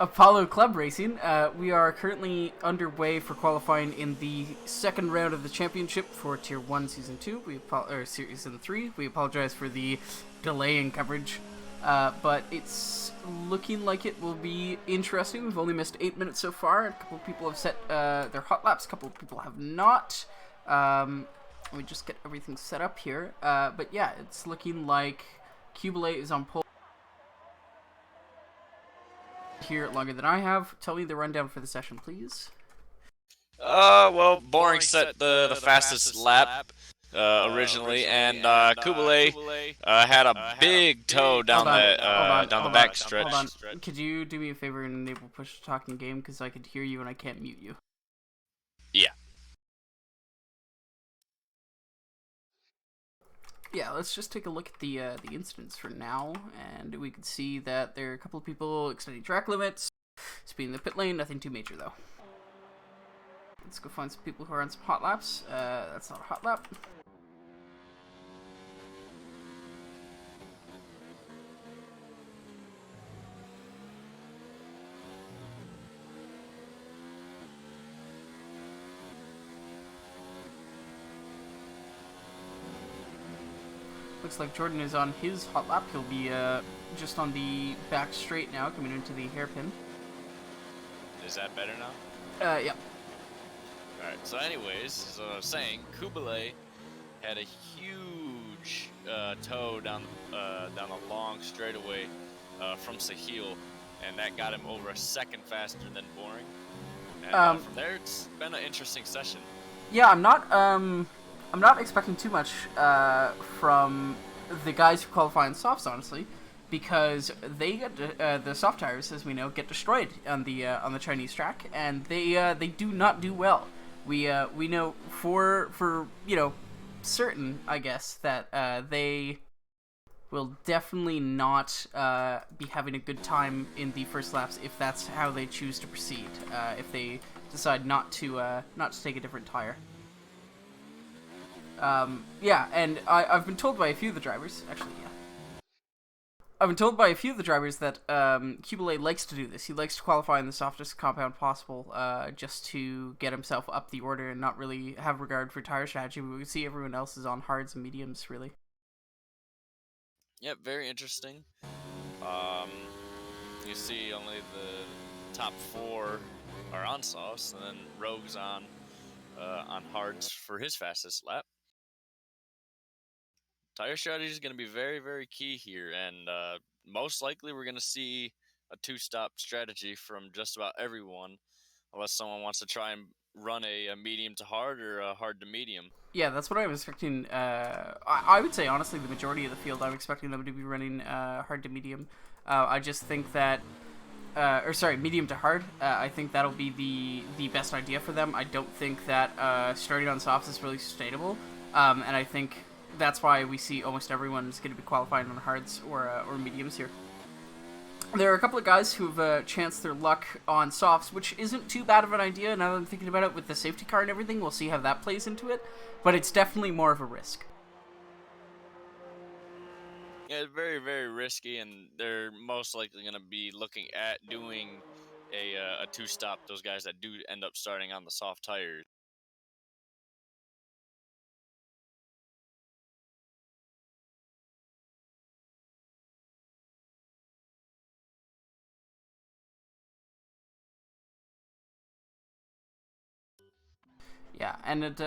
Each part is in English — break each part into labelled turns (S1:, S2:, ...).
S1: Apollo Club Racing. We are currently underway for qualifying in the second round of the championship for Tier 1 Season 2, or Season 3. We apologize for the delay in coverage, but it's looking like it will be interesting. We've only missed 8 minutes so far. A couple of people have set their hot laps, a couple of people have not. Let me just get everything set up here. But yeah, it's looking like Cubile is on pole here longer than I have. Tell me the rundown for the session, please.
S2: Well, Boring set the fastest lap originally, and Kubale had a big toe down the back stretch.
S1: Hold on. Could you do me a favor and enable push to talk in game, because I could hear you and I can't mute you?
S2: Yeah.
S1: Yeah, let's just take a look at the incidents for now, and we can see that there are a couple of people extending track limits, speeding the pit lane, nothing too major though. Let's go find some people who are on some hot laps. That's not a hot lap. Looks like Jordan is on his hot lap. He'll be just on the back straight now, coming into the hairpin.
S2: Is that better now?
S1: Yeah.
S2: Alright, so anyways, as I was saying, Kubale had a huge toe down the long straightaway from Sahil, and that got him over a second faster than Boring. And from there, it's been an interesting session.
S1: Yeah, I'm not expecting too much from the guys who qualify in softs, honestly, because they get the soft tires, as we know, get destroyed on the Chinese track, and they do not do well. We know for certain, I guess, that they will definitely not be having a good time in the first laps if that's how they choose to proceed. If they decide not to take a different tire. Yeah, and I've been told by a few of the drivers, actually, yeah. I've been told by a few of the drivers that Cubile likes to do this. He likes to qualify in the softest compound possible, just to get himself up the order and not really have regard for tire strategy. But we see everyone else is on hards and mediums, really.
S2: Yep, very interesting. You see only the top 4 are on softs, and then Rogue's on hards for his fastest lap. Tire strategy is going to be very, very key here, and most likely we're going to see a 2-stop strategy from just about everyone, unless someone wants to try and run a medium to hard or a hard to medium.
S1: Yeah, that's what I was expecting. I would say, honestly, the majority of the field, I'm expecting them to be running hard to medium. I just think that, medium to hard. I think that'll be the best idea for them. I don't think that starting on softs is really sustainable, and I think that's why we see almost everyone is going to be qualifying on hards or mediums here. There are a couple of guys who've chanced their luck on softs, which isn't too bad of an idea now that I'm thinking about it with the safety car and everything. We'll see how that plays into it, but it's definitely more of a risk.
S2: Yeah, it's very, very risky, and they're most likely going to be looking at doing a 2-stop, those guys that do end up starting on the soft tires.
S1: Yeah, and it,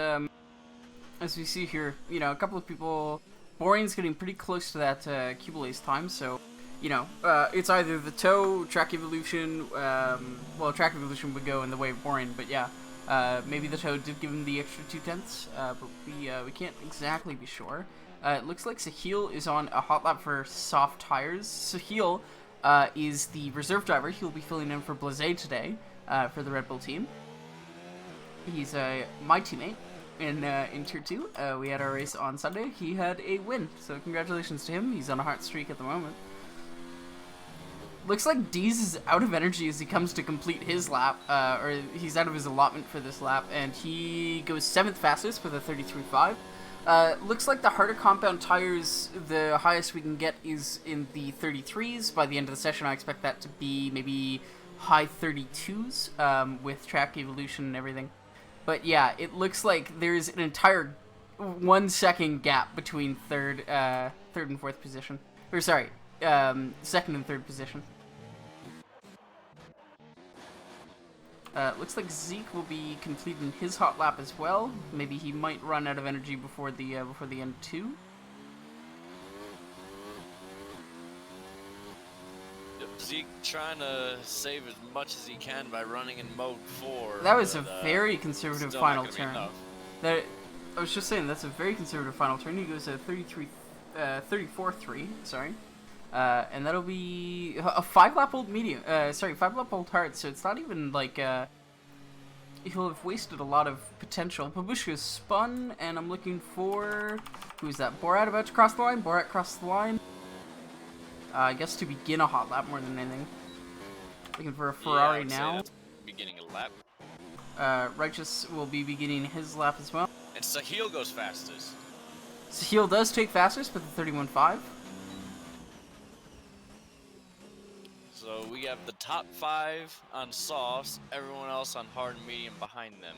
S1: as we see here, a couple of people, Boring's getting pretty close to that Cubile's time, so, it's either the toe, track evolution, track evolution would go in the way of Boring, but yeah, maybe the toe did give him the extra 0.2, but we can't exactly be sure. It looks like Sahil is on a hot lap for soft tires. Sahil is the reserve driver. He'll be filling in for Blase today for the Red Bull team. He's my teammate in Tier 2. We had our race on Sunday. He had a win, so congratulations to him. He's on a hot streak at the moment. Looks like Deez is out of energy as he comes to complete his lap, or he's out of his allotment for this lap, and he goes 7th fastest with a 33.5. Looks like the harder compound tires, the highest we can get is in the 33s. By the end of the session, I expect that to be maybe high 32s with track evolution and everything. But yeah, it looks like there's an entire 1 second gap between third and fourth position. Or sorry, second and third position. Looks like Zeke will be completing his hot lap as well. Maybe he might run out of energy before the end too.
S2: Zeke trying to save as much as he can by running in mode 4.
S1: That was a very conservative final turn. I was just saying, that's a very conservative final turn. He goes 34-3, sorry. And that'll be a 5-lap old medium. 5-lap old hard. So it's not even like he'll have wasted a lot of potential. Babushka's spun, and I'm looking for who's that? Borat about to cross the line. Borat crossed the line. I guess to begin a hot lap more than anything. Looking for a Ferrari now.
S2: Beginning a lap.
S1: Righteous will be beginning his lap as well.
S2: And Sahil goes fastest.
S1: Sahil does take fastest with the 31.5.
S2: So we have the top 5 on softs, everyone else on hard and medium behind them.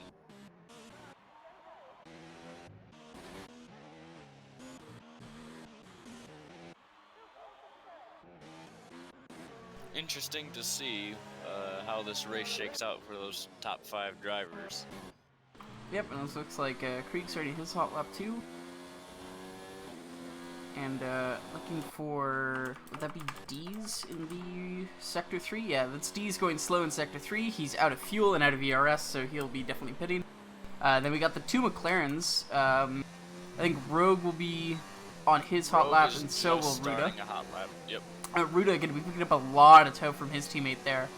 S2: Interesting to see how this race shakes out for those top 5 drivers.
S1: Yep, and this looks like Krieg's starting his hot lap too. And looking for, would that be D's in the Sector 3? Yeah, that's D's going slow in Sector 3. He's out of fuel and out of ERS, so he'll be definitely pitting. Then we got the 2 McLarens. I think Rogue will be on his hot lap, and so will Ruda.
S2: A hot lap. Yep.
S1: Ruda going to be picking up a lot of tow from his teammate there.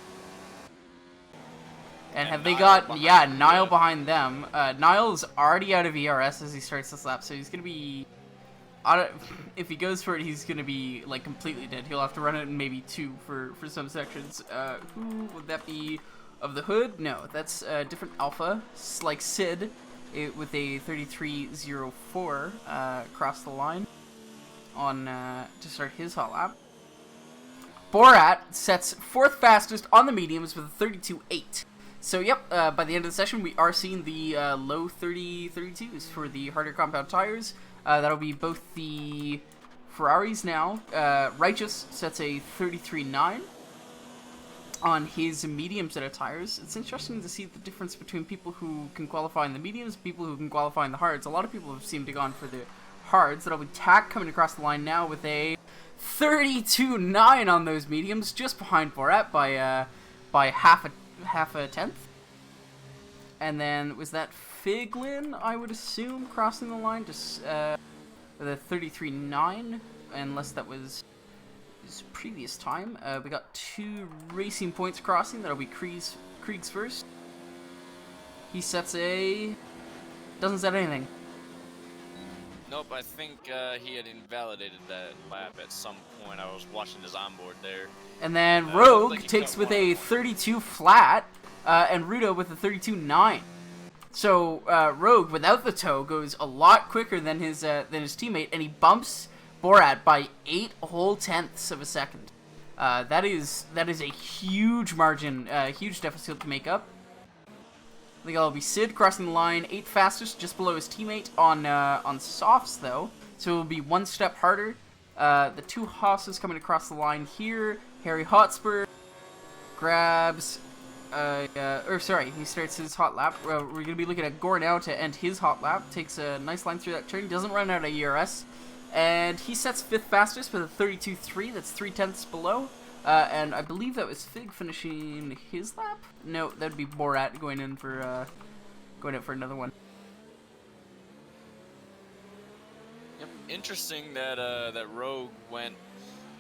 S1: And have they got, yeah, Niall behind them. Niall's already out of ERS as he starts this lap, so he's going to be, if he goes for it, he's going to be, like, completely dead. He'll have to run it in maybe 2 for some sections. Who would that be? Of the Hood? No, that's a different Alpha, like Sid, with a 33.04 across the line on to start his hot lap. Borat sets 4th fastest on the mediums with a 32.8. So, yep, by the end of the session, we are seeing the low 32s for the harder compound tires. That'll be both the Ferraris now. Righteous sets a 33.9 on his medium set of tires. It's interesting to see the difference between people who can qualify in the mediums and people who can qualify in the hards. A lot of people have seemed to gone for the hards. That'll be Tack coming across the line now with a 32.9 on those mediums, just behind Borat by half a tenth. And then was that Figlin, I would assume, crossing the line just with a 33.9, unless that was his previous time. We got 2 racing points crossing. That'll be Krieg's first. He sets doesn't set anything.
S2: Nope, I think he had invalidated that lap at some point. I was watching his onboard there.
S1: And then Rogue takes with a 32 flat, and Ruda with a 32.9. So Rogue, without the tow, goes a lot quicker than his teammate, and he bumps Borat by 8 whole tenths of a second. That is a huge margin, huge deficit to make up. I think it'll be Sid crossing the line, 8th fastest, just below his teammate on softs though, so it'll be 1 step harder. The 2 Haas's coming across the line here. Harry Hotspur grabs, he starts his hot lap. We're gonna be looking at Gore now to end his hot lap. Takes a nice line through that turn, doesn't run out of ERS, and he sets 5th fastest with a 32.3. That's 3 tenths below. And I believe that was Fig finishing his lap. No, that'd be Borat going in for another one.
S2: Yep. Interesting that that Rogue went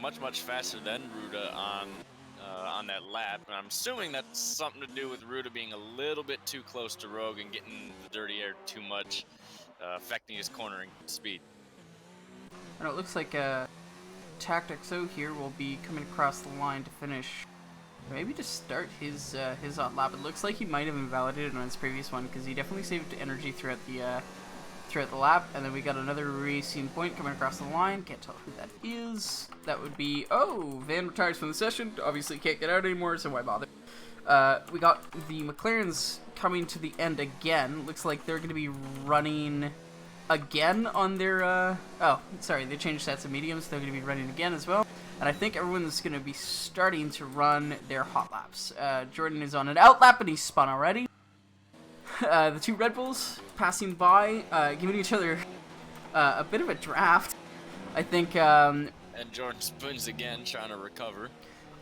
S2: much faster than Ruda on that lap. And I'm assuming that's something to do with Ruda being a little bit too close to Rogue and getting the dirty air too much, affecting his cornering speed.
S1: And it looks like TactXO here will be coming across the line to finish, maybe to start his hot lap. It looks like he might have invalidated on his previous one because he definitely saved energy throughout throughout the lap, and then we got another racing point coming across the line. Can't tell who that is. That would be, oh, Van retires from the session. Obviously can't get out anymore, so why bother? We got the McLarens coming to the end again. Looks like they're going to be running again on their, oh, sorry, they changed sets of mediums. They're going to be running again as well. And I think everyone's going to be starting to run their hot laps. Jordan is on an out lap, and he's spun already. The two Red Bulls passing by, giving each other a bit of a draft. I think,
S2: And Jordan spins again, trying to recover.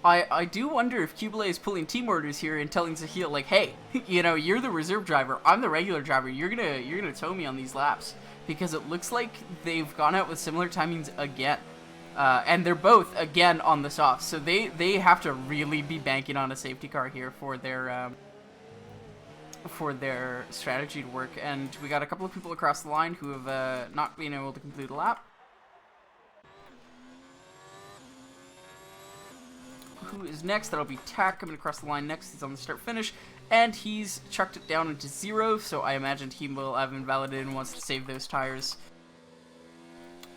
S1: I do wonder if Kubele is pulling team orders here and telling Sahil, like, hey, you know, you're the reserve driver, I'm the regular driver, you're gonna tow me on these laps. Because it looks like they've gone out with similar timings again. And they're both, again, on the softs. So they have to really be banking on a safety car here for their strategy to work. And we got a couple of people across the line who have not been able to complete a lap. Who is next? That'll be Tack coming across the line next. He's on the start-finish. And he's chucked it down into 0, so I imagined he will have invalidated and wants to save those tires.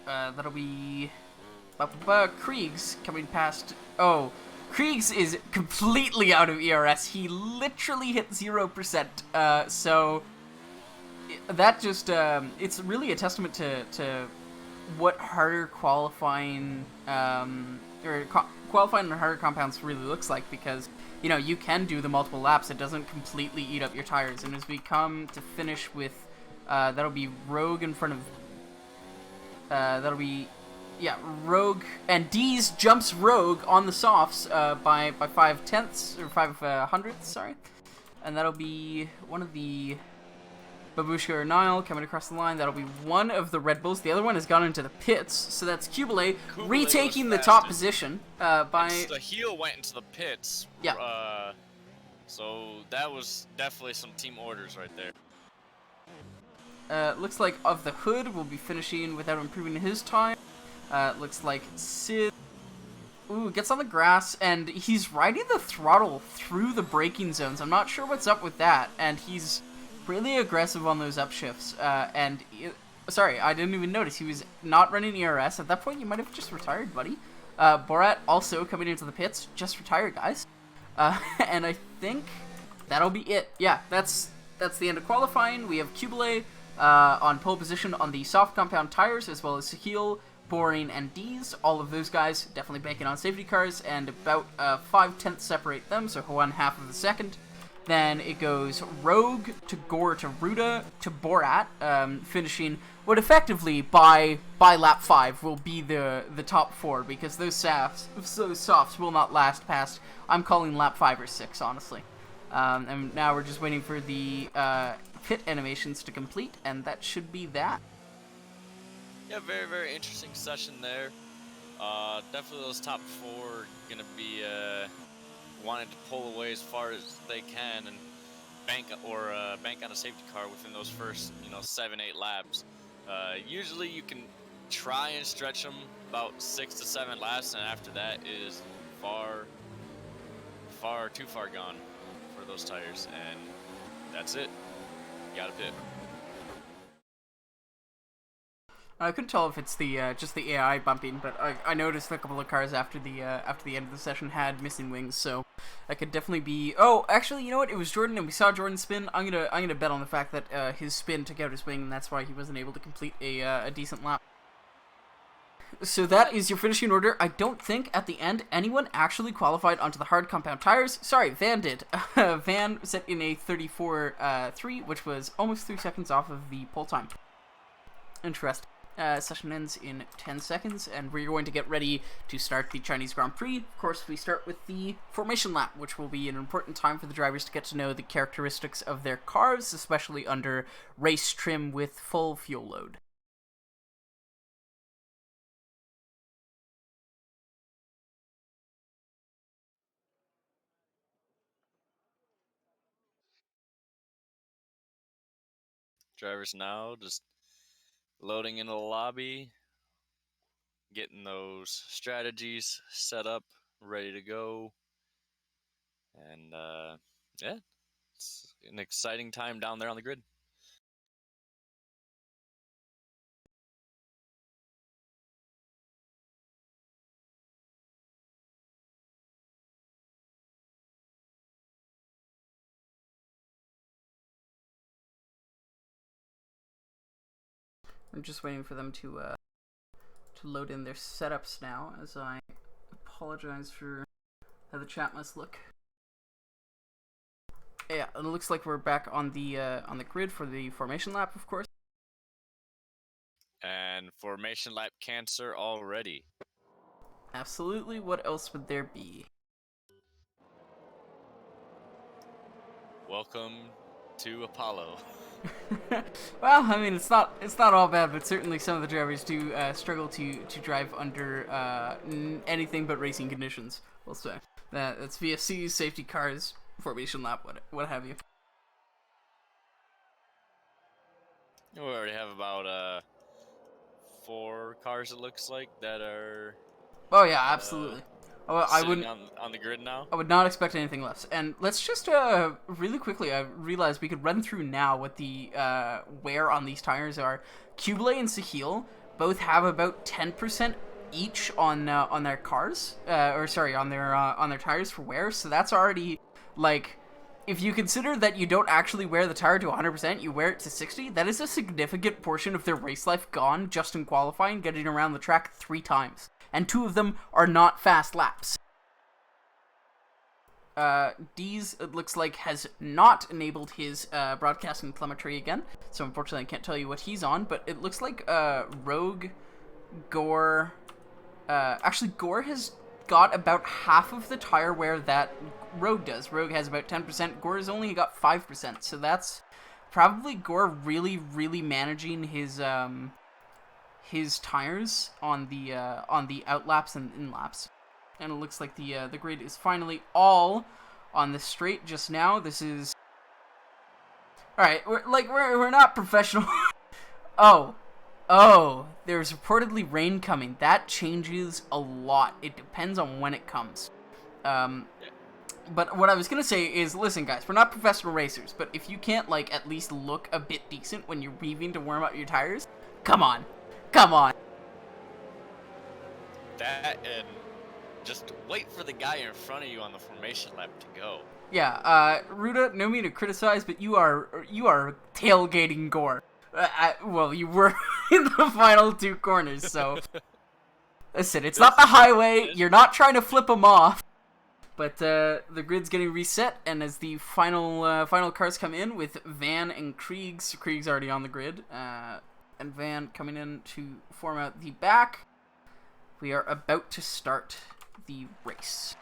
S1: That'll be Kriegs coming past. Oh, Kriegs is completely out of ERS. He literally hit 0%. So that just it's really a testament to what harder qualifying qualifying on harder compounds really looks like, because you know you can do the multiple laps. It doesn't completely eat up your tires. And as we come to finish with that'll be Rogue in front of that'll be, yeah, Rogue, and Dees jumps Rogue on the softs by 5/10 or 5/100, sorry. And that'll be one of the Babushka or Nile coming across the line. That'll be one of the Red Bulls. The other one has gone into the pits, so that's Kubele retaking the top position by...
S2: The heel went into the pits.
S1: Yeah.
S2: So that was definitely some team orders right there.
S1: Looks like Of the Hood will be finishing without improving his time. Looks like Sid gets on the grass, and he's riding the throttle through the braking zones. I'm not sure what's up with that, and he's really aggressive on those upshifts. Sorry, I didn't even notice he was not running ERS. At that point, you might have just retired, buddy. Borat also coming into the pits, just retired, guys. And I think that'll be it. Yeah, that's the end of qualifying. We have Kubele on pole position on the soft compound tires, as well as Sahil, Boring, and Dees. All of those guys definitely banking on safety cars, and about 5/10 separate them, so 1/2 of a second. Then it goes Rogue to Gore to Ruda to Borat, finishing what effectively by lap 5 will be the top 4, because those softs will not last past, I'm calling lap 5 or 6, honestly. And now we're just waiting for the pit animations to complete, and that should be that.
S2: Yeah, very, very interesting session there. Definitely those top 4 gonna be wanting to pull away as far as they can and bank on a safety car within those first 7-8 laps. Usually you can try and stretch them about 6 to 7 laps, and after that is too far gone for those tires, and that's it. You gotta pit.
S1: I couldn't tell if it's the just the AI bumping, but I noticed a couple of cars after the end of the session had missing wings, so that could definitely be. Oh, actually, you know what? It was Jordan, and we saw Jordan spin. I'm gonna bet on the fact that his spin took out his wing, and that's why he wasn't able to complete a decent lap. So that is your finishing order. I don't think at the end anyone actually qualified onto the hard compound tires. Sorry, Van did. Van set in a 34.3, which was almost 3 seconds off of the pole time. Interesting. Session ends in 10 seconds, and we're going to get ready to start the Chinese Grand Prix. Of course, we start with the formation lap, which will be an important time for the drivers to get to know the characteristics of their cars, especially under race trim with full fuel load.
S2: Drivers now just loading into the lobby, getting those strategies set up, ready to go. And yeah, it's an exciting time down there on the grid.
S1: I'm just waiting for them to load in their setups now, as I apologize for how the chat must look. Yeah, it looks like we're back on the grid for the formation lap, of course.
S2: And formation lap cancer already.
S1: Absolutely. What else would there be?
S2: Welcome to Apollo.
S1: Well, I mean, it's not all bad, but certainly some of the drivers do struggle to drive under anything but racing conditions. We'll say that's VSCs, safety cars, formation lap, what have you.
S2: We already have about 4 cars, it looks like, that are.
S1: Oh yeah, absolutely. I wouldn't
S2: on the grid now.
S1: I would not expect anything less. And let's just really quickly. I realized we could run through now what the wear on these tires are. Kubelay and Sahil both have about 10% each on their cars, on their tires for wear. So that's already like, if you consider that you don't actually wear the tire to 100%, you wear it to 60. That is a significant portion of their race life gone just in qualifying, getting around the track 3 times. And 2 of them are not fast laps. Dees, it looks like, has not enabled his broadcasting telemetry again, so unfortunately I can't tell you what he's on, but it looks like Rogue, Gore... actually, Gore has got about half of the tire wear that Rogue does. Rogue has about 10%, Gore has only got 5%, so that's probably Gore really, really managing his tires on the outlaps and in-laps. And it looks like the grid is finally all on the straight just now. This is... Alright, we're not professional. Oh, there's reportedly rain coming. That changes a lot. It depends on when it comes. But what I was going to say is, listen guys, we're not professional racers, but if you can't, like, at least look a bit decent when you're weaving to warm up your tires, come on. Come on.
S2: That, and just wait for the guy in front of you on the formation lap to go.
S1: Yeah, Ruda, no mean to criticize, but you are tailgating Gore. Well, you were in the final 2 corners, so... Listen, it's not the highway, you're not trying to flip them off. But the grid's getting reset, and as the final cars come in with Van and Krieg's already on the grid, and Van coming in to form out the back, we are about to start the race.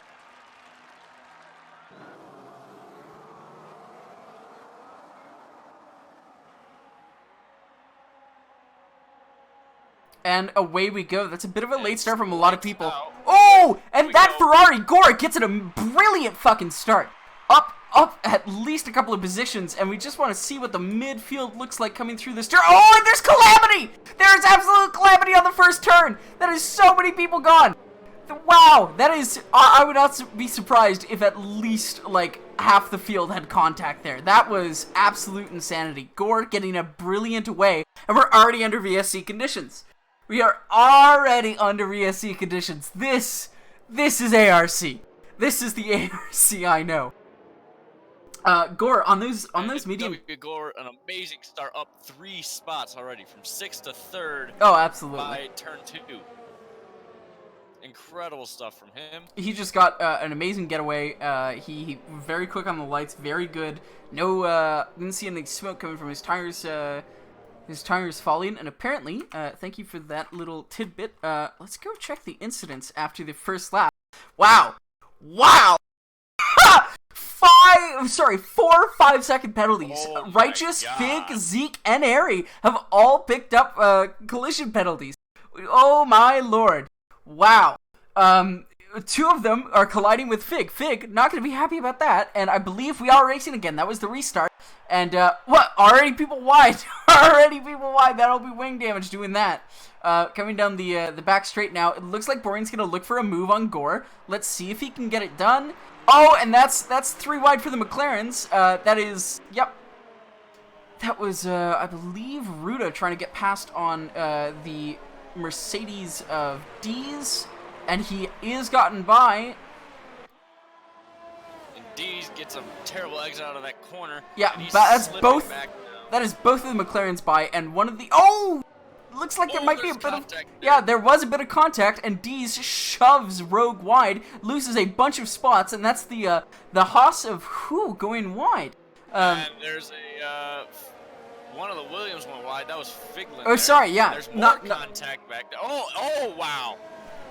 S1: And away we go. That's a bit of a late start from a lot of people. Oh! And that Ferrari, Gore, gets it a brilliant fucking start. Up at least a couple of positions, and we just want to see what the midfield looks like coming through this turn. Oh, and there's calamity! There is absolute calamity on the first turn! That is so many people gone! Wow, that is... I would not be surprised if at least, like, half the field had contact there. That was absolute insanity. Gore getting a brilliant away, and we're already under VSC conditions. We are already under VSC conditions. This is ARC. This is the ARC I know. Gore, on those medium...
S2: Gore, an amazing start, up 3 spots already, from 6th to 3rd.
S1: Oh, absolutely.
S2: By turn 2. Incredible stuff from him. He
S1: just got an amazing getaway. He very quick on the lights, very good. No, didn't see any smoke coming from his tires. His tires falling, and apparently, thank you for that little tidbit. Let's go check the incidents after the first lap. Wow! 4 5-second penalties.
S2: Oh
S1: Righteous, Fig, Zeke, and Airy have all picked up collision penalties. Oh my lord. Wow. 2 of them are colliding with Fig. Fig, not going to be happy about that, and I believe we are racing again. That was the restart. And, what? Already people wide. Already people wide. That'll be wing damage doing that. Coming down the back straight now. It looks like Boring's going to look for a move on Gore. Let's see if he can get it done. Oh, and that's 3 wide for the McLarens. That is, yep. That was, I believe, Ruda trying to get past on the Mercedes of D's, and he is gotten by.
S2: And D's gets a terrible exit out of that corner.
S1: Yeah, but that's both. That is both of the McLarens by, and one of the looks like there
S2: Oh,
S1: might be a
S2: there's
S1: bit of...
S2: contact
S1: Yeah,
S2: there.
S1: there was a bit of contact, and Dees shoves Rogue wide, loses a bunch of spots, and that's the Haas of who going wide.
S2: And there's a one of the Williams went wide. That was Figlin.
S1: Oh, sorry, yeah.
S2: There's more contact back there. Oh, wow.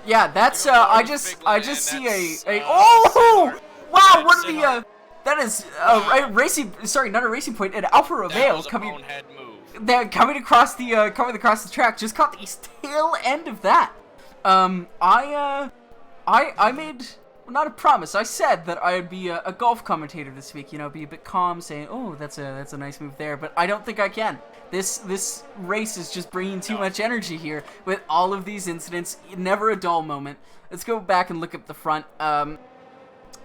S1: Yeah, that's
S2: Even more
S1: I
S2: to
S1: just
S2: Figlin,
S1: see
S2: and
S1: a
S2: that's,
S1: oh wow,
S2: and
S1: what are
S2: Sinhart.
S1: that is
S2: Wow.
S1: racing, sorry, not a racing point, an Alfa
S2: That
S1: Romeo
S2: was a
S1: coming
S2: bonehead move.
S1: they're coming across the track. Just caught the tail end of that. I made, well, not a promise. I said that I would be a golf commentator this week. You know, be a bit calm, saying, "Oh, that's a nice move there." But I don't think I can. This race is just bringing too much energy here with all of these incidents. Never a dull moment. Let's go back and look up the front.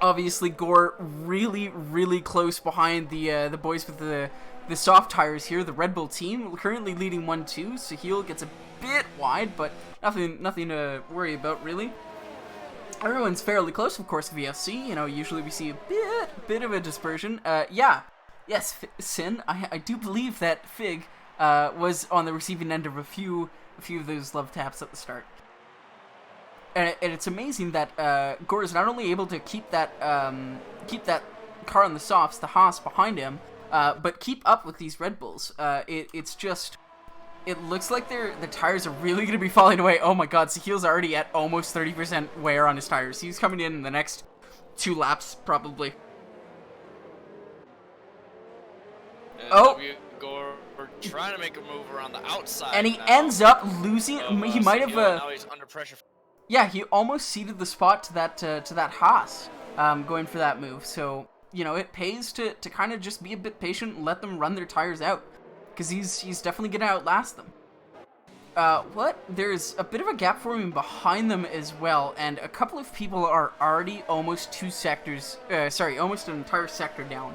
S1: Obviously, Gore really close behind the boys with the soft tires here. The Red Bull team currently leading 1-2. Sahil gets a bit wide, but nothing to worry about really. Everyone's fairly close, of course, VFC. You know, usually we see a bit of a dispersion. Yes, Sin. I do believe that Fig was on the receiving end of a few of those love taps at the start. And it's amazing that Gore is not only able to keep that car on the softs, the Haas behind him, but keep up with these Red Bulls. It's just, it looks like the tires are really going to be falling away. Oh my God, Sahil's already at almost 30% wear on his tires. He's coming in the next 2 laps probably. Oh.
S2: Gore trying to make a move around the outside.
S1: And he
S2: now
S1: ends up losing. He might have.
S2: Now he's under pressure.
S1: Yeah, he almost ceded the spot to that Haas, going for that move. So, you know, it pays to kind of just be a bit patient and let them run their tires out, because he's definitely gonna outlast them. There's a bit of a gap forming behind them as well, and a couple of people are already almost almost an entire sector down.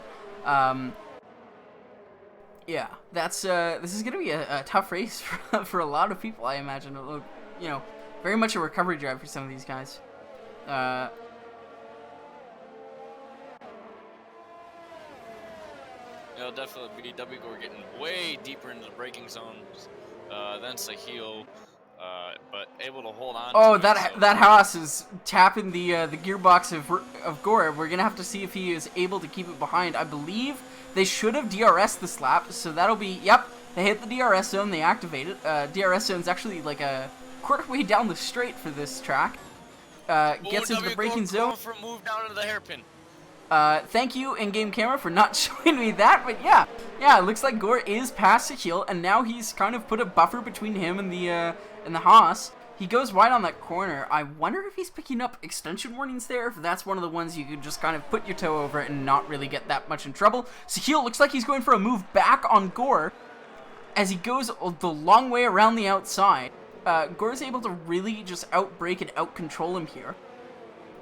S1: Yeah, this is gonna be a tough race for a lot of people, I imagine. You know, very much a recovery drive for some of these guys.
S2: It'll definitely be W. Gore getting way deeper into the braking zones than Sahil, but able to hold on.
S1: Oh,
S2: to
S1: that Haas is tapping the gearbox of Gore. We're gonna have to see if he is able to keep it behind. I believe they should have DRS this lap, so that'll be, yep, they hit the DRS zone, they activate it. DRS zone's actually like a quarter way down the straight for this track. Gets into the braking zone.
S2: For a move down into the hairpin.
S1: Thank you, in-game camera, for not showing me that, but yeah, it looks like Gore is past Sahil, and now he's kind of put a buffer between him and the Haas. He goes wide on that corner. I wonder if he's picking up extension warnings there, if that's one of the ones you could just kind of put your toe over and not really get that much in trouble. Sahil looks like he's going for a move back on Gore as he goes the long way around the outside. Gore's able to really just out-brake and out-control him here.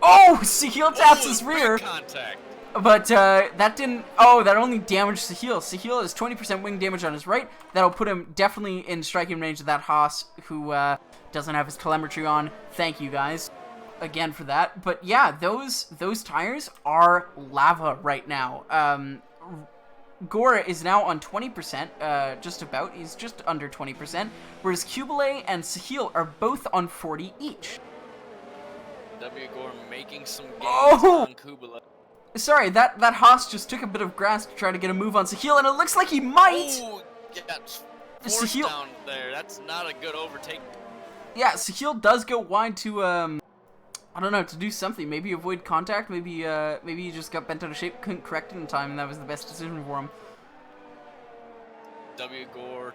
S1: Oh, Sahil taps his rear.
S2: Contact.
S1: But that didn't. Oh, that only damaged Sahil. Sahil has 20% wing damage on his right. That'll put him definitely in striking range of that Haas, who doesn't have his telemetry on. Thank you guys again for that. But yeah, those tires are lava right now. Gore is now on 20%, just about. He's just under 20%, whereas Kubele and Sahil are both on 40 each.
S2: W. Gore making some gains
S1: Oh!
S2: on Kubele.
S1: Sorry, that Haas just took a bit of grass to try to get a move on Sahil, and it looks like he might!
S2: Oh, yeah, force
S1: Sahil
S2: down there. That's not a good overtake.
S1: Yeah, Sahil does go wide to, I don't know, to do something. Maybe avoid contact, maybe he just got bent out of shape, couldn't correct it in time, and that was the best decision for him.
S2: W. Gore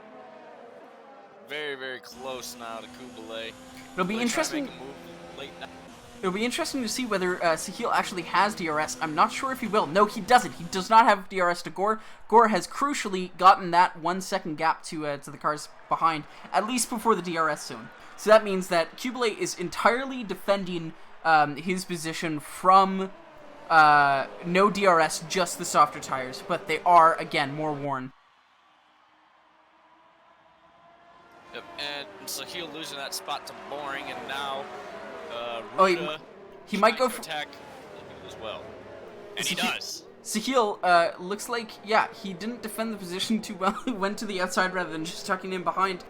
S2: very close now to Kubele.
S1: It'll be interesting. It'll be interesting to see whether Sahil actually has DRS. I'm not sure if he will. No, he doesn't. He does not have DRS to Gore. Gore has crucially gotten that 1 second gap to the cars behind, at least before the DRS zone. So that means that Kubele is entirely defending his position from no DRS, just the softer tires. But they are, again, more worn.
S2: Yep, and Sahil losing that spot to Boring, and now
S1: he might go for
S2: attack as well, and he does.
S1: Sahil looks like, yeah, he didn't defend the position too well. He went to the outside rather than just tucking in behind.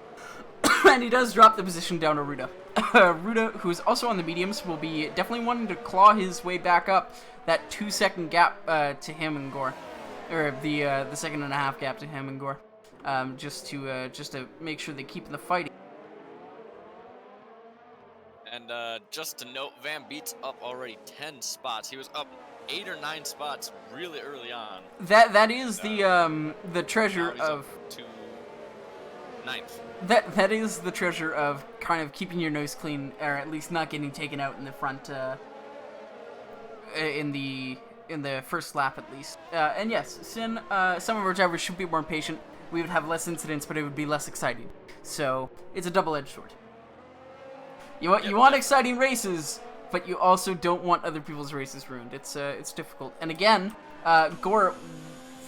S1: And he does drop the position down to Ruda. Ruda, who's also on the mediums, will be definitely wanting to claw his way back up that 2-second gap to him and Gore, or the 1.5 gap to him and Gore, just to make sure they keep in the fight.
S2: And just to note, Van Beet's up already 10 spots. He was up 8 or 9 spots really early on.
S1: That is the treasure of
S2: to 9th.
S1: That is the treasure of kind of keeping your nose clean, or at least not getting taken out in the front, in the first lap at least. And yes, Sin, some of our drivers should be more patient. We would have less incidents, but it would be less exciting. So it's a double-edged sword. You want exciting races, but you also don't want other people's races ruined. It's difficult. And again, Gore,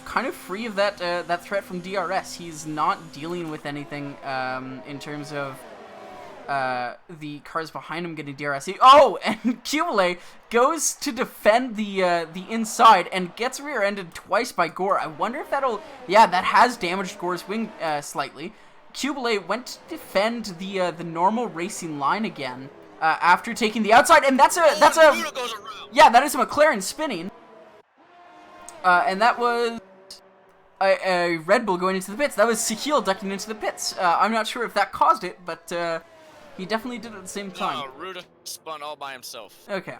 S1: kind of free of that threat from DRS. He's not dealing with anything in terms of the cars behind him getting DRS. Oh, and Kubele goes to defend the inside and gets rear-ended twice by Gore. I wonder if that'll... Yeah, that has damaged Gore's wing slightly. Kubele went to defend the normal racing line again after taking the outside, and that's a yeah, that is a McLaren spinning, and that was a Red Bull going into the pits. That was Sahil ducking into the pits. I'm not sure if that caused it, but he definitely did it at the same time.
S2: No, Ruda spun all by himself.
S1: Okay.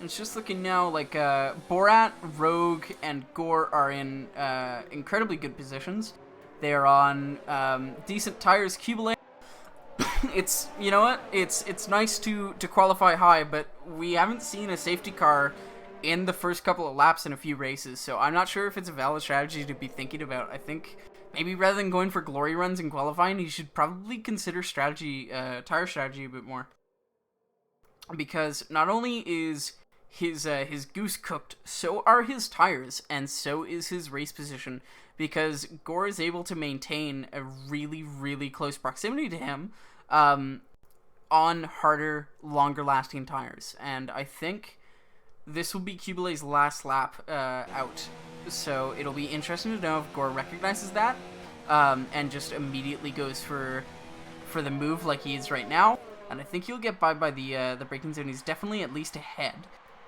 S1: It's just looking now like Borat, Rogue, and Gore are in incredibly good positions. They are on decent tires. Kubele, it's, you know what? It's nice to qualify high, but we haven't seen a safety car in the first couple of laps in a few races, so I'm not sure if it's a valid strategy to be thinking about. I think maybe rather than going for glory runs and qualifying, you should probably consider tire strategy a bit more, because not only is his goose cooked, so are his tires, and so is his race position, because Gore is able to maintain a really, really close proximity to him on harder, longer-lasting tires. And I think this will be Kubele's last lap out, so it'll be interesting to know if Gore recognizes that and just immediately goes for the move like he is right now. And I think he'll get by the braking zone. He's definitely at least ahead.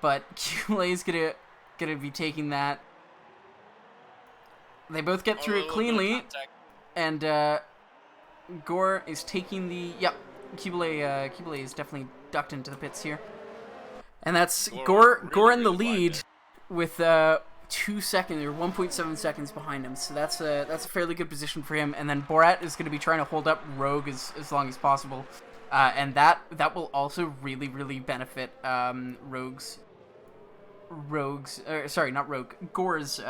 S1: But Kubele is gonna be taking that. They both get through it cleanly, and Gore is taking the... Yep, Kubele is definitely ducked into the pits here, and that's Gore in the lead with 2 seconds or 1.7 seconds behind him. So that's a fairly good position for him. And then Borat is going to be trying to hold up Rogue as long as possible, and that will also really, really benefit Gore's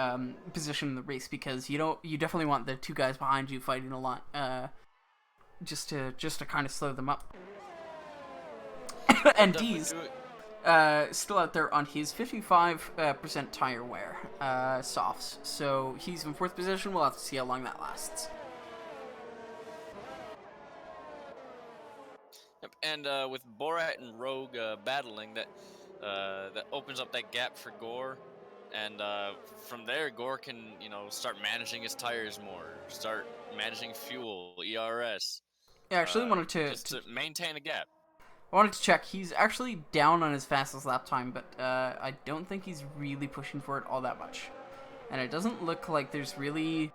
S1: position in the race, because you definitely want the two guys behind you fighting a lot, just to kind of slow them up. And D's still out there on his 55% tire wear, softs, so he's in 4th position. We'll have to see how long that lasts.
S2: Yep, and with Borat and Rogue battling, that opens up that gap for Gore, and from there Gore can start managing his tires more, start managing fuel, ERS.
S1: Yeah, I actually wanted
S2: to maintain a gap.
S1: I wanted to check. He's actually down on his fastest lap time, but I don't think he's really pushing for it all that much. And it doesn't look like there's really...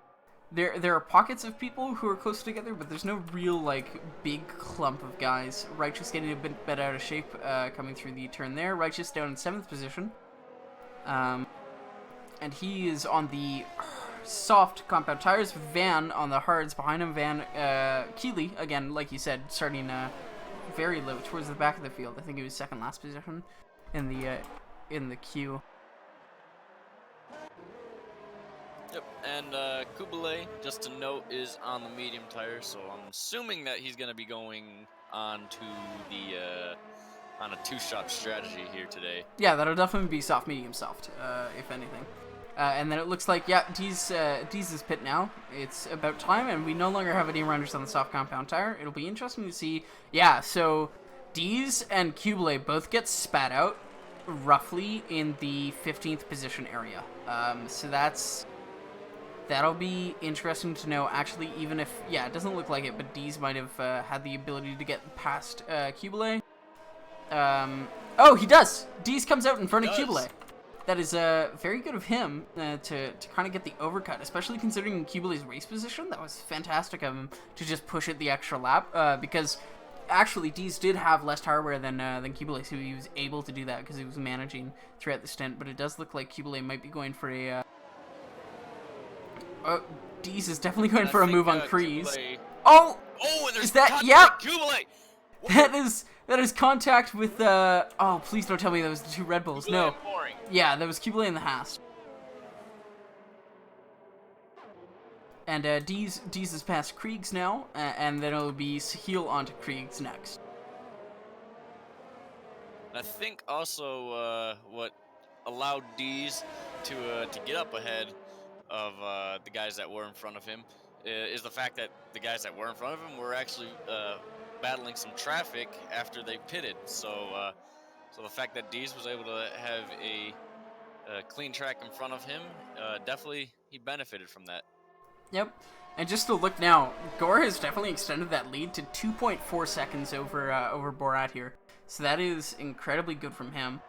S1: There are pockets of people who are close together, but there's no real, big clump of guys. Righteous getting a bit out of shape coming through the turn there. Righteous down in 7th position. And he is on the soft compound tires with Van on the hards behind him. Van, Keeley, again, like you said, starting very low towards the back of the field. I think he was 2nd last position in the queue.
S2: Yep, and Kubele, just to note, is on the medium tire, so I'm assuming that he's going to be going on to the on a 2-shot strategy here today.
S1: Yeah, that'll definitely be soft, medium, soft, if anything. And then it looks like, yeah, Dee's is pit now. It's about time, and we no longer have any runners on the soft compound tire. It'll be interesting to see. Yeah, so Dee's and Kubele both get spat out roughly in the 15th position area. So that'll be interesting to know. Actually, even if, yeah, it doesn't look like it, but Dees might have had the ability to get past Kubele. Oh, he does! Dees comes out in front of Kubele. That is very good of him to kind of get the overcut, especially considering Kubele's race position. That was fantastic of him to just push it the extra lap, because actually Dees did have less tire wear than Kubele, so he was able to do that because he was managing throughout the stint. But it does look like Kubele might be going for a... Dees is definitely going for a move on Prix. Oh!
S2: Oh, and
S1: is that... Yeah!
S2: Kubele!
S1: That is contact with, oh, please don't tell me that was the two Red Bulls.
S2: Kubele
S1: No.
S2: Boring.
S1: Yeah, that was Kubele and the Haas. And, Dees is past Kriegs now, and then it'll be Sahil onto Kriegs next.
S2: I think also, what allowed Dees to get up ahead of the guys that were in front of him is the fact that the guys that were in front of him were actually battling some traffic after they pitted. So so the fact that Dees was able to have a clean track in front of him, definitely he benefited from that.
S1: Yep. And just to look now, Gore has definitely extended that lead to 2.4 seconds over Borat here. So that is incredibly good from him.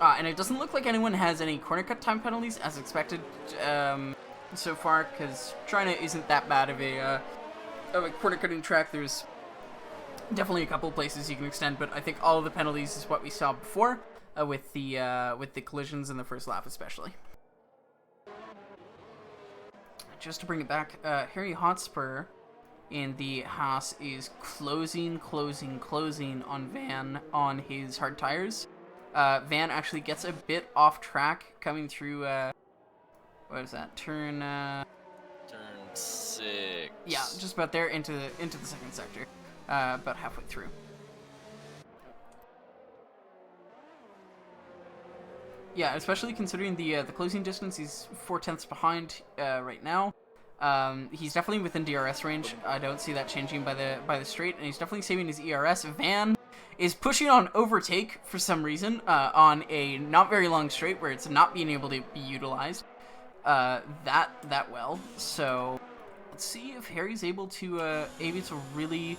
S1: And it doesn't look like anyone has any corner cut time penalties as expected so far, because China isn't that bad of a corner cutting track. There's definitely a couple places you can extend, but I think all of the penalties is what we saw before with the collisions in the first lap especially. Just to bring it back, Harry Hotspur in the Haas is closing on Van on his hard tires. Van actually gets a bit off track coming through, what is that, turn
S2: 6.
S1: Yeah, just about there into the second sector, about halfway through. Yeah, especially considering the closing distance, he's 4/10 behind right now. He's definitely within DRS range. I don't see that changing by the straight, and he's definitely saving his ERS. Van is pushing on overtake for some reason on a not very long straight where it's not being able to be utilized that well. So let's see if Harry's able to really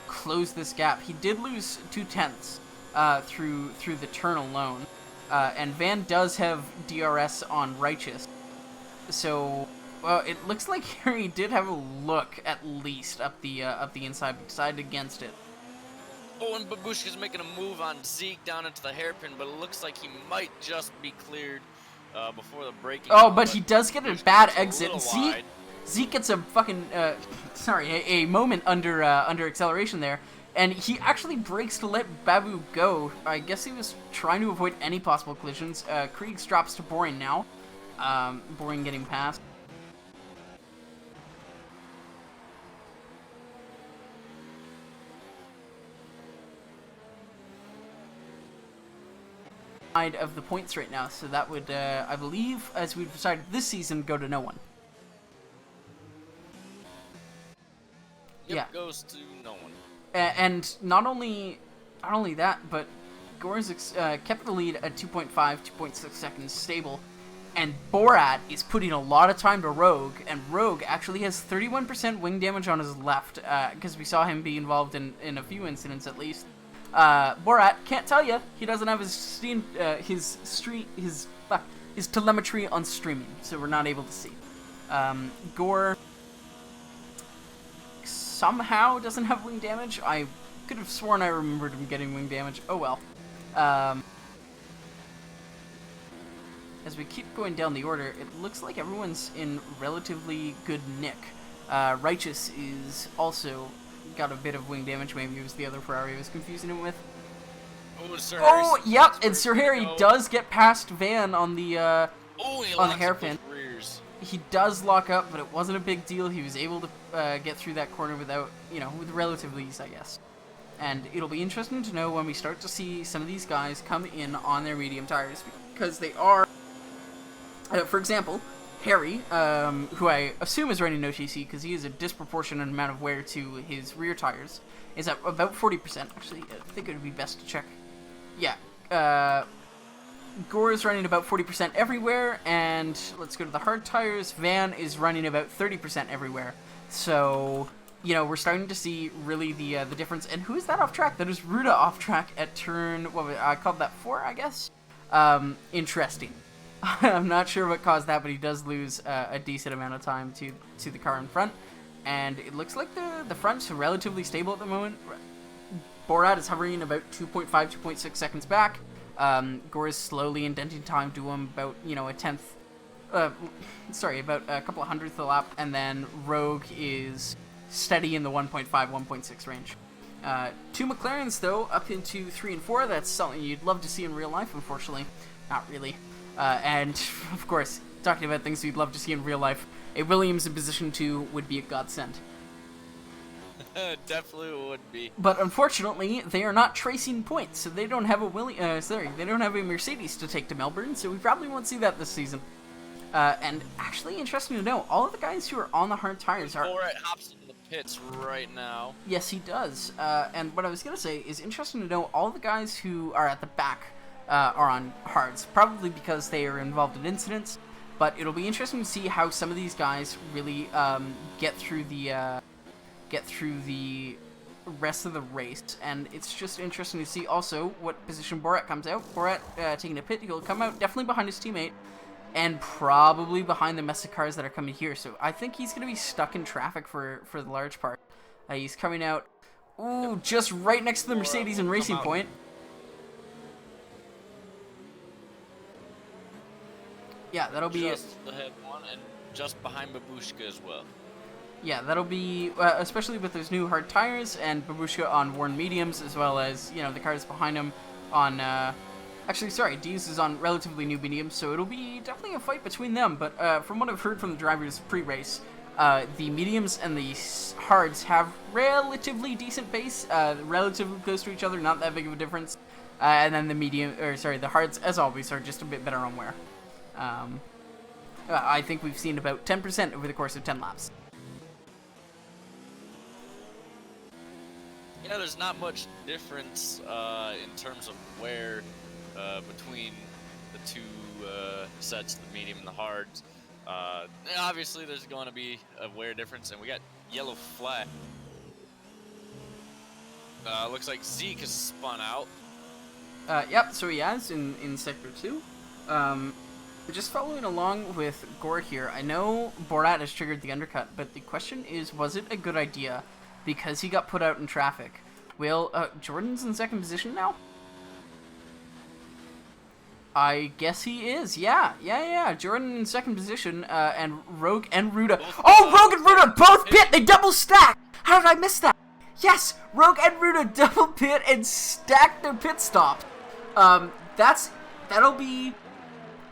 S1: close this gap. He did lose 2/10 through the turn alone. And Van does have DRS on Righteous, so it looks like Harry did have a look at least up the inside, but decided against it.
S2: Oh, and Babushka's making a move on Zeke down into the hairpin, but it looks like he might just be cleared before the braking.
S1: Oh, but he does get a bad exit. Zeke gets a fucking a moment under acceleration there. And he actually brakes to let Babu go. I guess he was trying to avoid any possible collisions. Kriegs drops to Boring now. Boring getting past. Of the points right now, so that would, I believe, as we've decided this season, go to no one.
S2: Yep,
S1: yeah,
S2: goes to no one.
S1: And not only that, but Gore's kept the lead at 2.5, 2.6 seconds stable, and Borat is putting a lot of time to Rogue, and Rogue actually has 31% wing damage on his left, because we saw him be involved in a few incidents at least. Borat, can't tell you, he doesn't have his telemetry on streaming, so we're not able to see. Gore somehow doesn't have wing damage. I could have sworn I remembered him getting wing damage. Oh well. As we keep going down the order, it looks like everyone's in relatively good nick. Righteous is also got a bit of wing damage. Maybe it was the other Ferrari I was confusing him with.
S2: Oh,
S1: yep, and Sir Harry does get past Van on the hairpin. He does lock up, but it wasn't a big deal. He was able to get through that corner without, with relative ease, I guess. And it'll be interesting to know when we start to see some of these guys come in on their medium tires, because they are, for example, Harry, who I assume is running OTC because he has a disproportionate amount of wear to his rear tires, is at about 40%. Actually, I think it would be best to check. Yeah, Gore is running about 40% everywhere, and let's go to the hard tires. Van is running about 30% everywhere. So, you know, we're starting to see really the difference. And who is that off track? That is Ruda off track at turn, I called that 4, I guess? Interesting. I'm not sure what caused that, but he does lose a decent amount of time to the car in front. And it looks like the front's relatively stable at the moment. Borat is hovering about 2.5, 2.6 seconds back. Gore is slowly indenting time to him about, you know, about a couple of hundredths a lap, and then Rogue is steady in the 1.5, 1.6 range. 2 McLarens, though, up into 3 and 4. That's something you'd love to see in real life. Unfortunately, not really. And, of course, talking about things you'd love to see in real life, a Williams in position 2 would be a godsend.
S2: Definitely would be.
S1: But unfortunately, they are not tracing points, so they don't have they don't have a Mercedes to take to Melbourne, so we probably won't see that this season. And actually, interesting to know, all of the guys who are on the hard tires are...
S2: Borat hops into the pits right now.
S1: Yes, he does. And what I was going to say is interesting to know, all of the guys who are at the back are on hards, probably because they are involved in incidents, but it'll be interesting to see how some of these guys really get through the rest of the race, and it's just interesting to see also what position Borat comes out. Borat taking a pit, he'll come out definitely behind his teammate, and probably behind the mess of cars that are coming here, so I think he's going to be stuck in traffic for the large part. He's coming out, ooh, just right next to the Mercedes and Racing Point. Yeah, that'll be
S2: just the head one, and just behind Babushka as well.
S1: Yeah, that'll be, especially with those new hard tires and Babushka on worn mediums, as well as, you know, the cars behind him on, actually, sorry, Dees is on relatively new mediums, so it'll be definitely a fight between them, but from what I've heard from the drivers pre-race, the mediums and the hards have relatively decent pace, relatively close to each other, not that big of a difference, and then the hards, as always, are just a bit better on wear. I think we've seen about 10% over the course of 10 laps.
S2: Yeah, there's not much difference in terms of wear between the two sets, the medium and the hards. Obviously, there's going to be a wear difference, and we got yellow flag. Looks like Zeke has spun out.
S1: Yep, so he has in Sector 2. Just following along with Gore here, I know Borat has triggered the undercut, but the question is, was it a good idea? Because he got put out in traffic. Will, Jordan's in second position now? I guess he is, yeah. Jordan in second position, and Rogue and Ruda. Oh, Rogue and Ruda both pit! They double stack! How did I miss that? Yes, Rogue and Ruda double pit and stack their pit stop. That'll be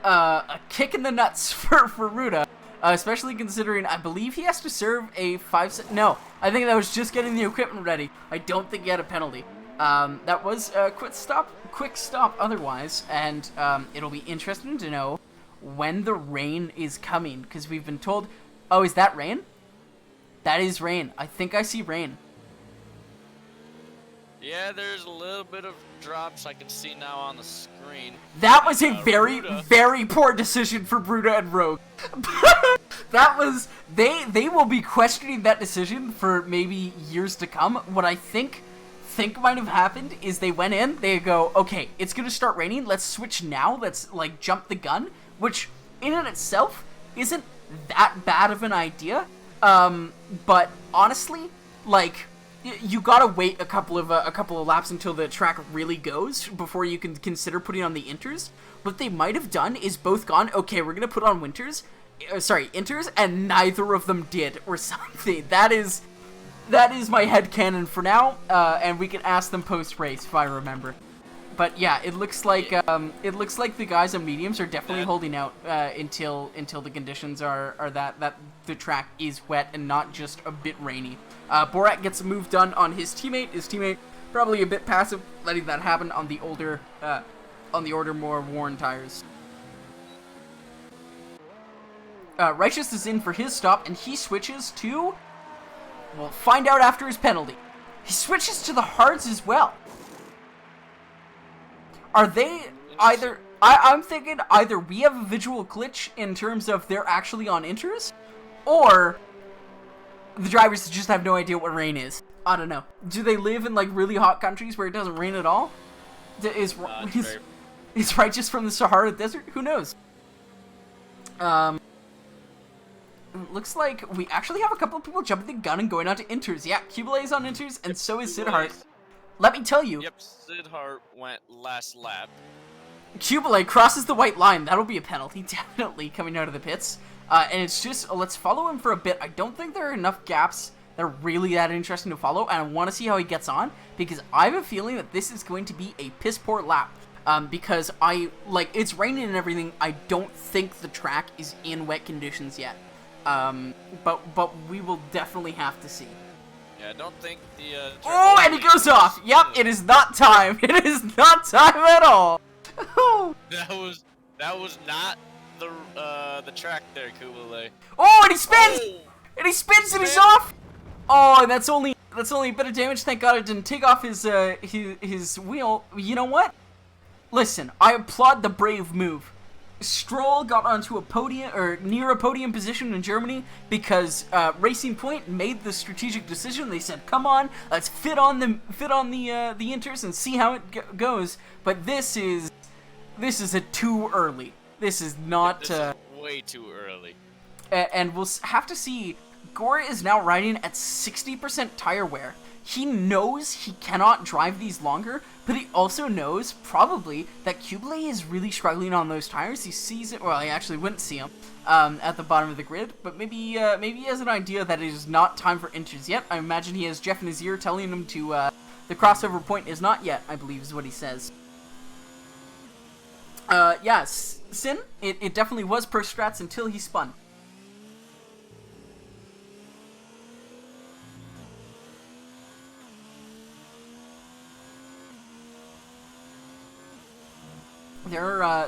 S1: a kick in the nuts for Ruda. Especially considering, I believe he has to serve a 5 no, I think that was just getting the equipment ready. I don't think he had a penalty. That was a quick stop otherwise, and it'll be interesting to know when the rain is coming, because we've been told, oh, is that rain? That is rain. I think I see rain.
S2: Yeah, there's a little bit of drops I can see now on the screen.
S1: That was a very poor decision for Bruda and Rogue. That was, they will be questioning that decision for maybe years to come. What I think might have happened is they went in, they go, okay, it's gonna start raining, let's switch now, let's like jump the gun, which in and itself isn't that bad of an idea. But honestly, like, you gotta wait a couple of laps until the track really goes before you can consider putting on the inters. What they might have done is both gone, okay, we're gonna put on inters, and neither of them did, or something. That is my headcanon for now, and we can ask them post-race if I remember. But yeah, it looks like the guys on mediums are definitely holding out until the conditions are that the track is wet and not just a bit rainy. Borat gets a move done on his teammate. His teammate probably a bit passive, letting that happen on the older, more worn tires. Righteous is in for his stop, and he switches to. We'll find out after his penalty. He switches to the hards as well. Are they either... I'm thinking either we have a visual glitch in terms of they're actually on inters, or the drivers just have no idea what rain is. I don't know. Do they live in like really hot countries where it doesn't rain at all? Is right just from the Sahara Desert? Who knows? Looks like we actually have a couple of people jumping the gun and going on to inters. Yeah, Kubele is on inters, and so is Sidhart. Let me tell you.
S2: Yep, Sidhart went last lap.
S1: Kubele crosses the white line. That'll be a penalty, definitely, coming out of the pits. And it's just, let's follow him for a bit. I don't think there are enough gaps that are really that interesting to follow, and I want to see how he gets on, because I have a feeling that this is going to be a piss-poor lap. Because it's raining and everything. I don't think the track is in wet conditions yet. But we will definitely have to see.
S2: Yeah, I don't think the,
S1: oh, and he goes off! Yep, it is not time! It is not time at all!
S2: That was not the track there, Kubele.
S1: Oh, and he spins! Oh, and he spins and he's off! Oh, and that's only a bit of damage. Thank God it didn't take off his wheel. You know what? Listen, I applaud the brave move. Stroll got onto a podium, or near a podium position in Germany, because Racing Point made the strategic decision. They said, "Come on, let's fit on the inters and see how it goes." But this is a too early. This is not.
S2: This is way too early.
S1: And we'll have to see. Gore is now riding at 60% tire wear. He knows he cannot drive these longer, but he also knows, probably, that Kubele is really struggling on those tires. He sees it, well, he actually wouldn't see him at the bottom of the grid, but maybe he has an idea that it is not time for inters yet. I imagine he has Jeff in his ear telling him to, the crossover point is not yet, I believe is what he says. Yes, Sin, it definitely was per strats until he spun.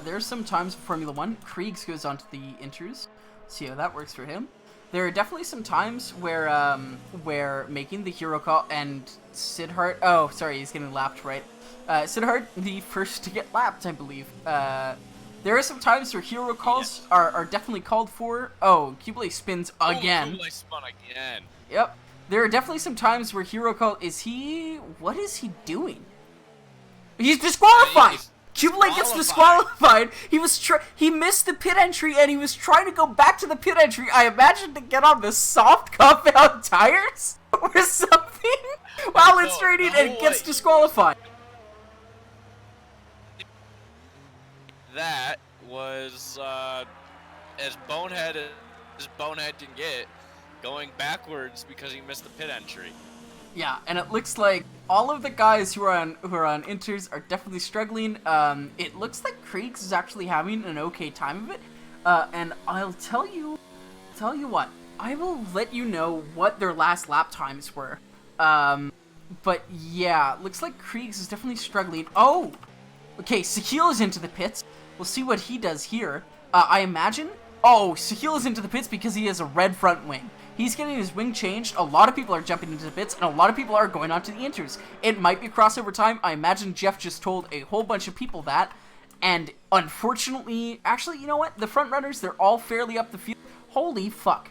S1: There's some times in Formula 1, Kriegs goes onto the inters. See how that works for him. There are definitely some times where making the hero call and Sidhart, oh, sorry, he's getting lapped, right? Sidhart, the first to get lapped, I believe. There are some times where hero calls are definitely called for. Oh, Kubele spins again.
S2: Kubele spun again.
S1: Yep. There are definitely some times where hero call, what is he doing? He's disqualified! Kubele gets disqualified. He missed the pit entry, and he was trying to go back to the pit entry. I imagine to get on the soft compound tires or something while it's raining, and gets disqualified.
S2: That was as bonehead as bonehead can get, going backwards because he missed the pit entry.
S1: Yeah, and it looks like all of the guys who are on inters are definitely struggling. It looks like Kriegs is actually having an okay time of it. And I'll tell you what, I will let you know what their last lap times were. But yeah, looks like Kriegs is definitely struggling. Oh, okay, Sahil is into the pits. We'll see what he does here. I imagine. Oh, Sahil is into the pits because he has a red front wing. He's getting his wing changed. A lot of people are jumping into the pits, and a lot of people are going onto the inters. It might be crossover time. I imagine Jeff just told a whole bunch of people that. And unfortunately, actually, you know what? The front runners, they're all fairly up the field. Holy fuck.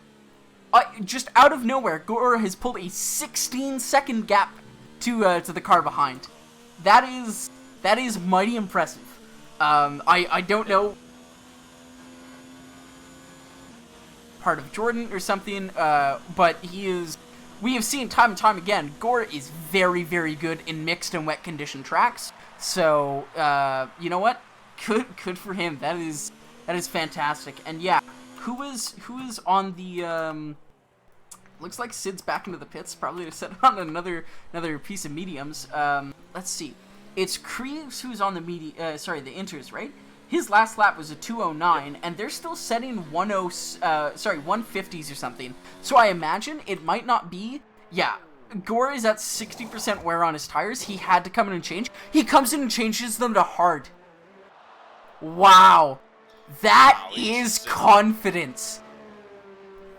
S1: Just out of nowhere, Gore has pulled a 16-second gap to the car behind. That is mighty impressive. I don't know. Part of Jordan or something, but we have seen time and time again, Gore is very, very good in mixed and wet condition tracks. So, you know what? Good for him. That is fantastic. And yeah, who is on the, looks like Sid's back into the pits, probably to set on another piece of mediums. Let's see. It's Kriegs who's on the the inters, right? His last lap was a 2:09, and they're still setting 150s or something. So I imagine it might not be. Yeah, Gore is at 60% wear on his tires. He had to come in and change. He comes in and changes them to hard. Wow, that is confidence.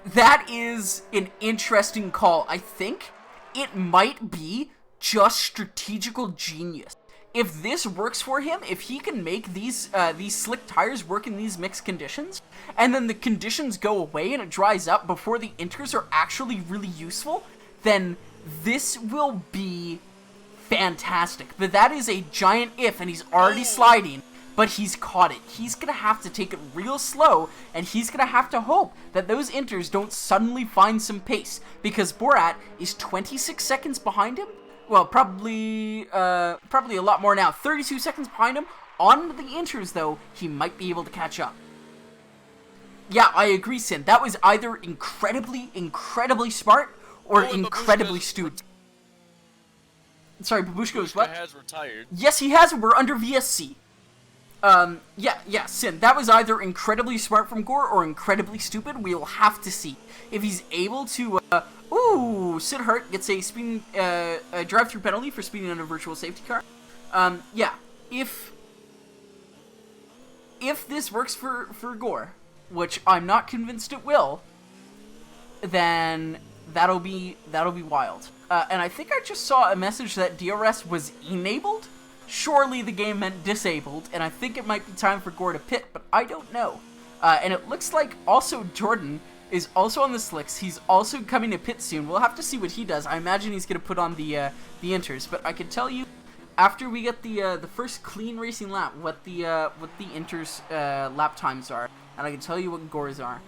S1: That is an interesting call. I think it might be just strategical genius. if this works for him, if he can make these slick tires work in these mixed conditions, and then the conditions go away and it dries up before the inters are actually really useful, then this will be fantastic. But that is a giant if, and he's already sliding, but he's caught it. He's gonna have to take it real slow, and he's gonna have to hope that those inters don't suddenly find some pace, because Borat is 26 seconds behind him. Well, probably a lot more now. 32 seconds behind him. On the inters, though, he might be able to catch up. Yeah, I agree, Sin. That was either incredibly smart or incredibly stupid. Sorry, Babushka was what?
S2: Has retired.
S1: Yes, he has. We're under VSC. Yeah, Sin. That was either incredibly smart from Gore or incredibly stupid. We will have to see. If he's able to, Sid Hart gets a speeding, a drive-through penalty for speeding on a virtual safety car. Yeah, if this works for Gore, which I'm not convinced it will, then that'll be wild. And I think I just saw a message that DRS was enabled. Surely the game meant disabled, and I think it might be time for Gore to pit, but I don't know. And it looks like also Jordan is also on the slicks. He's also coming to pit soon. We'll have to see what he does. I imagine he's going to put on the inters, but I can tell you, after we get the first clean racing lap, what the inters lap times are, and I can tell you what Gore's are.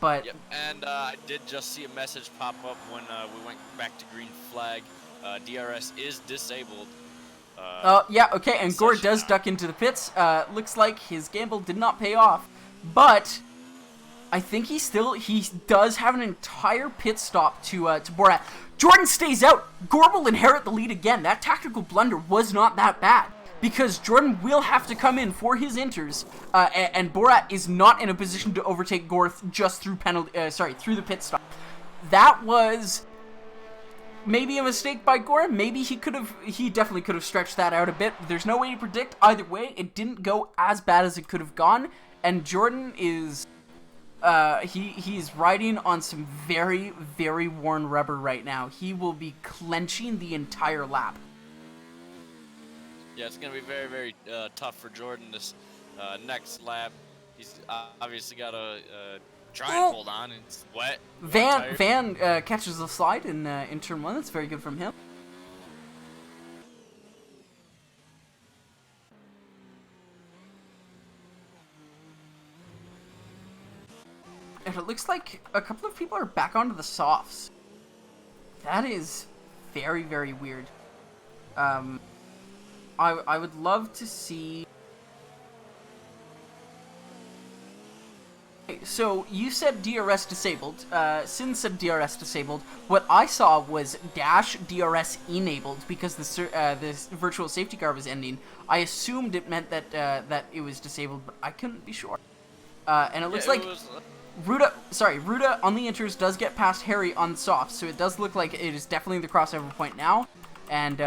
S1: But
S2: yep. And I did just see a message pop up when we went back to green flag. DRS is disabled.
S1: Yeah, okay, and Gore does duck into the pits. Looks like his gamble did not pay off, but I think he does have an entire pit stop to Borat. Jordan stays out. Gore will inherit the lead again. That tactical blunder was not that bad, because Jordan will have to come in for his inters, and Borat is not in a position to overtake Gore just through through the pit stop. That was maybe a mistake by Gore. Maybe he definitely could have stretched that out a bit. There's no way to predict. Either way, it didn't go as bad as it could have gone, and Jordan is he's riding on some very, very worn rubber right now. He will be clenching the entire lap.
S2: Yeah, it's going to be very, very tough for Jordan this next lap. He's obviously got to try and hold on. It's wet.
S1: Van catches the slide in turn 1. That's very good from him. And it looks like a couple of people are back onto the softs. That is very, very weird. I would love to see... So, you said DRS disabled. Sin said DRS disabled. What I saw was dash DRS enabled because this virtual safety car was ending. I assumed it meant that it was disabled, but I couldn't be sure. And it looks like Ruda on the inters does get past Harry on softs, so it does look like it is definitely the crossover point now. And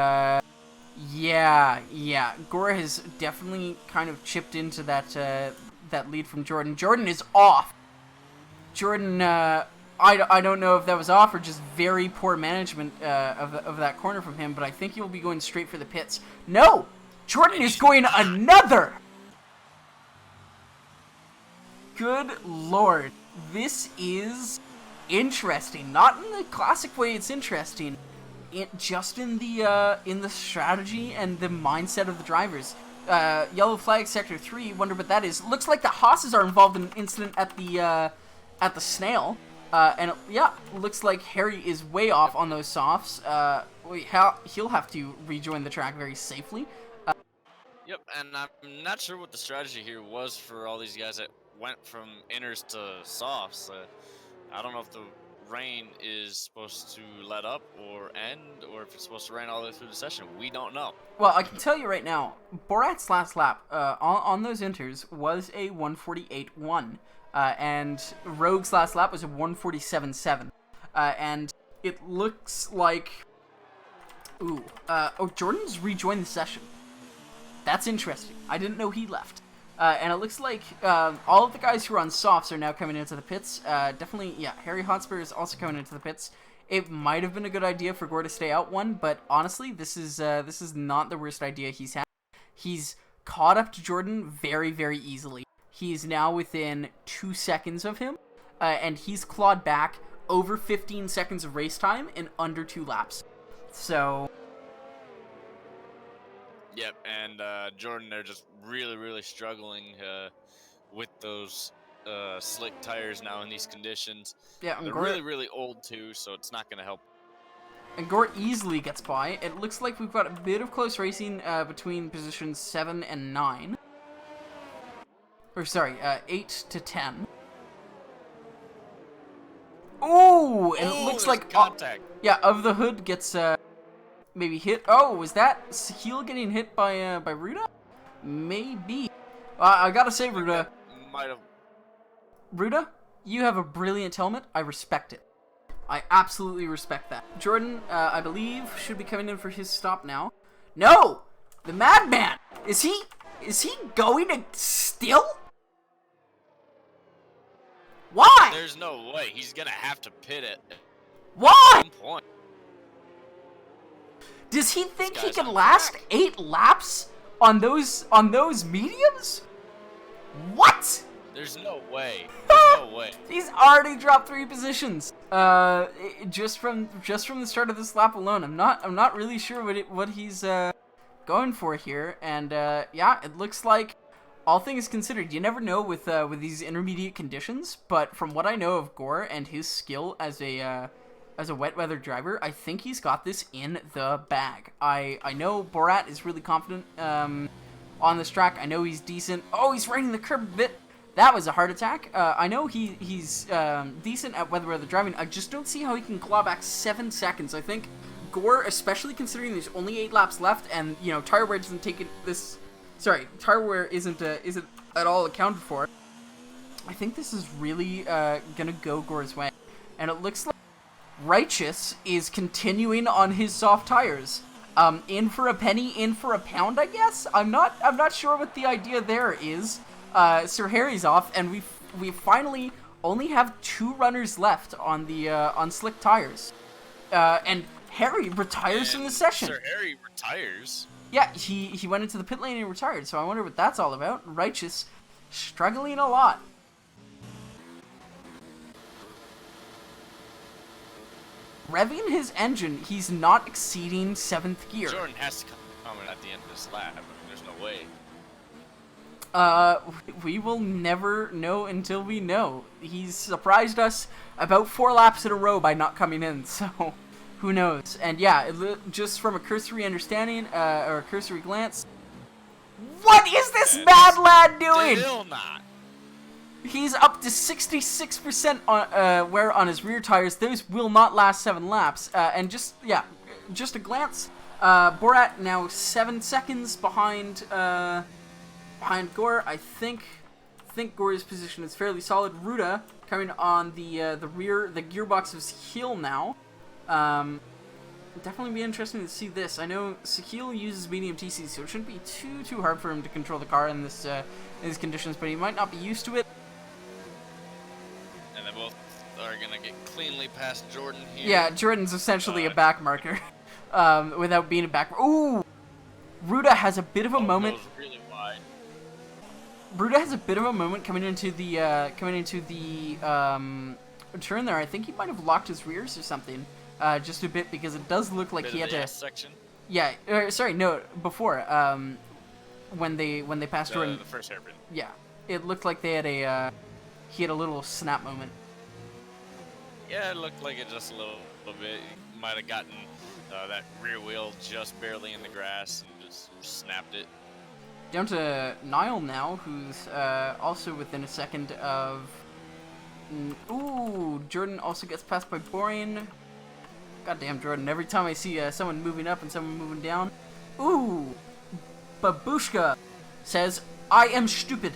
S1: yeah, Gore has definitely kind of chipped into that lead from Jordan. Jordan is off. Jordan, I don't know if that was off or just very poor management of that corner from him, but I think he'll be going straight for the pits. No! Jordan is going another! Good lord. This is interesting. Not in the classic way it's interesting. Just in the strategy and the mindset of the drivers. Yellow flag sector 3, wonder what that is. Looks like the Haas's are involved in an incident at the snail. And looks like Harry is way off on those softs. He'll have to rejoin the track very safely.
S2: Yep, and I'm not sure what the strategy here was for all these guys that went from inners to softs. I don't know if the rain is supposed to let up or end, or if it's supposed to rain all the way through the session. We don't know.
S1: Well, I can tell you right now, Borat's last lap on those inters was a 148.1, and Rogue's last lap was a 147.7, and it looks like Jordan's rejoined the session. That's interesting. I didn't know he left. And it looks like all of the guys who are on softs are now coming into the pits. Definitely, yeah, Harry Hotspur is also coming into the pits. it might have been a good idea for Gore to stay out one, but honestly, this is not the worst idea he's had. He's caught up to Jordan very, very easily. He's now within 2 seconds of him, and he's clawed back over 15 seconds of race time in under 2 laps. So...
S2: Yep, and Jordan, they're just really, really struggling with those slick tires now in these conditions.
S1: Yeah, and
S2: they're
S1: Gore,
S2: really, really old too, so it's not going to help.
S1: And Gore easily gets by. It looks like we've got a bit of close racing between positions 7 and 9. Or sorry, 8 to 10. Ooh, and it looks like
S2: contact.
S1: Yeah, Of the Hood gets maybe hit. Oh, was that Sahil getting hit by Ruda? Maybe. I gotta say, Ruda.
S2: Might have.
S1: Ruda, you have a brilliant helmet. I respect it. I absolutely respect that. Jordan, I believe, should be coming in for his stop now. No! The Madman! Is he going to still? Why?
S2: There's no way. He's going to have to pit it.
S1: Why?
S2: At some point.
S1: Does he think he can last 8 laps on those mediums? What?
S2: There's no way. There's no way.
S1: He's already dropped 3 positions. Just from the start of this lap alone. I'm not really sure what he's going for here. And yeah, it looks like, all things considered, you never know with these intermediate conditions. But from what I know of Gore and his skill as a wet weather driver, I think he's got this in the bag. I know Borat is really confident on this track. I know he's decent. Oh, he's riding the curb a bit. That was a heart attack. I know he's decent at wet weather driving. I just don't see how he can claw back 7 seconds. I think Gore, especially considering there's only 8 laps left, and you know tire wear doesn't take it this. Sorry, tire wear isn't at all accounted for. I think this is really gonna go Gore's way, and it looks like Righteous is continuing on his soft tires. In for a penny, in for a pound, I guess. I'm not sure what the idea there is. Sir Harry's off, and we finally only have 2 runners left on the on slick tires, and Harry retires from the session.
S2: Sir Harry retires.
S1: Yeah, he went into the pit lane and retired. So I wonder what that's all about. Righteous struggling a lot. Revving his engine, he's not exceeding 7th gear.
S2: Jordan has to come in at the end of this lap. I mean, there's no way.
S1: We will never know until we know. He's surprised us about 4 laps in a row by not coming in, so who knows? And yeah, just from a cursory understanding, or a cursory glance, what is this mad lad doing?
S2: Still not.
S1: He's up to 66% on wear on his rear tires. Those will not last 7 laps. And just a glance. Borat now 7 seconds behind Gore. I think Gore's position is fairly solid. Ruda coming on the gearbox of Sahil now. Definitely be interesting to see this. I know Sahil uses medium TC, so it shouldn't be too hard for him to control the car in these conditions, but he might not be used to it.
S2: And they both are gonna get cleanly past Jordan here.
S1: Yeah, Jordan's essentially a back marker, without being a back. Ooh, Ruda has a bit of a moment.
S2: Goes really wide.
S1: Ruda has a bit of a moment coming into the turn there. I think he might have locked his rears or something, just a bit, because it does look like he had to.
S2: Section.
S1: Yeah, sorry, no, before when they passed Jordan.
S2: The first hairpin.
S1: Yeah, it looked like they had he had a little snap moment.
S2: Yeah, it looked like it just a little bit. He might have gotten that rear wheel just barely in the grass and just snapped it.
S1: Down to Niall now, who's also within a second of. Ooh, Jordan also gets passed by Borean. Goddamn Jordan! Every time I see someone moving up and someone moving down, ooh, Babushka says, "I am stupid."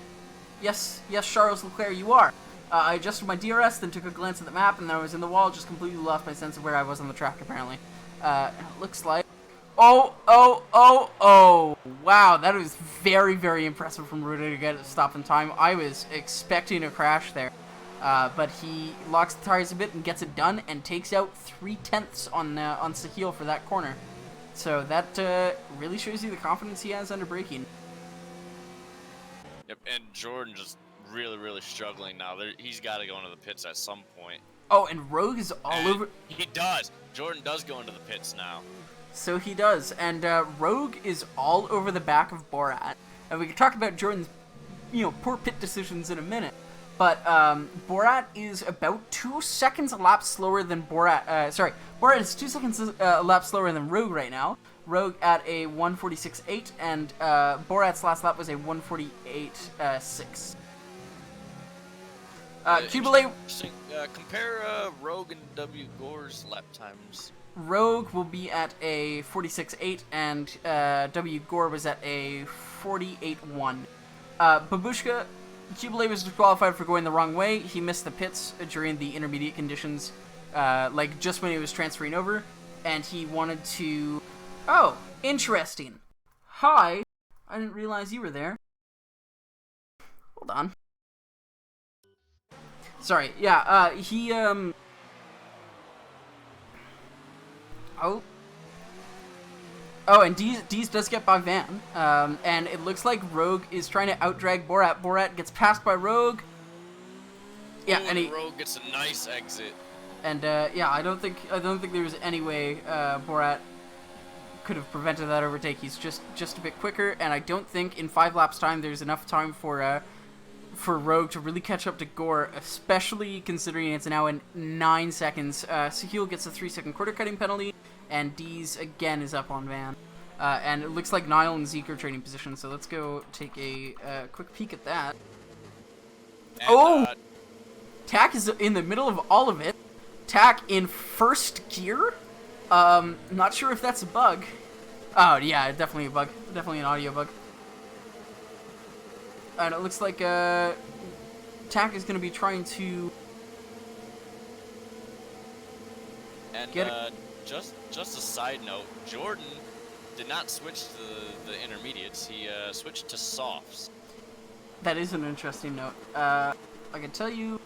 S1: Yes, Charles Leclerc, you are. I adjusted my DRS, then took a glance at the map, and then I was in the wall, just completely lost my sense of where I was on the track, apparently. It looks like... Oh! Wow, that was very, very impressive from Ruda to get a stop in time. I was expecting a crash there. But he locks the tires a bit and gets it done and takes out 3/10 on Sahil for that corner. So that really shows you the confidence he has under braking.
S2: Yep, and Jordan just really struggling now. He's got to go into the pits at some point.
S1: Oh, and Rogue is all over.
S2: He does. Jordan does go into the pits now.
S1: So he does, and Rogue is all over the back of Borat. And we can talk about Jordan's, poor pit decisions in a minute. But Borat is about 2 seconds a lap slower than Borat. Borat is 2 seconds a lap slower than Rogue right now. Rogue at a 1:46.8, and Borat's last lap was a 1:48.6. Kubele.
S2: Compare Rogue and W. Gore's lap times.
S1: Rogue will be at a 46.8, and W. Gore was at a 48.1. Babushka, Kubele was disqualified for going the wrong way. He missed the pits during the intermediate conditions, just when he was transferring over, and he wanted to... Oh, interesting. Hi. I didn't realize you were there. Hold on. Sorry, yeah, he, Oh. Oh, and Dees does get by Van, and it looks like Rogue is trying to outdrag Borat. Borat gets passed by Rogue. Yeah, and
S2: Rogue gets a nice exit.
S1: And, yeah, I don't think there was any way, Borat could have prevented that overtake. He's just a bit quicker, and I don't think in 5 laps time there's enough time for Rogue to really catch up to Gore, especially considering it's now in 9 seconds. Sahil gets a 3-second quarter cutting penalty, and Dees again is up on Van. And it looks like Niall and Zeke are trading positions, so let's go take a quick peek at that. And, Tack is in the middle of all of it. Tack in first gear? Not sure if that's a bug. Oh, yeah, definitely a bug. Definitely an audio bug. And it looks like Tack is going to be trying to get it.
S2: Just a side note, Jordan did not switch to the intermediates. He switched to softs.
S1: That is an interesting note. I can tell you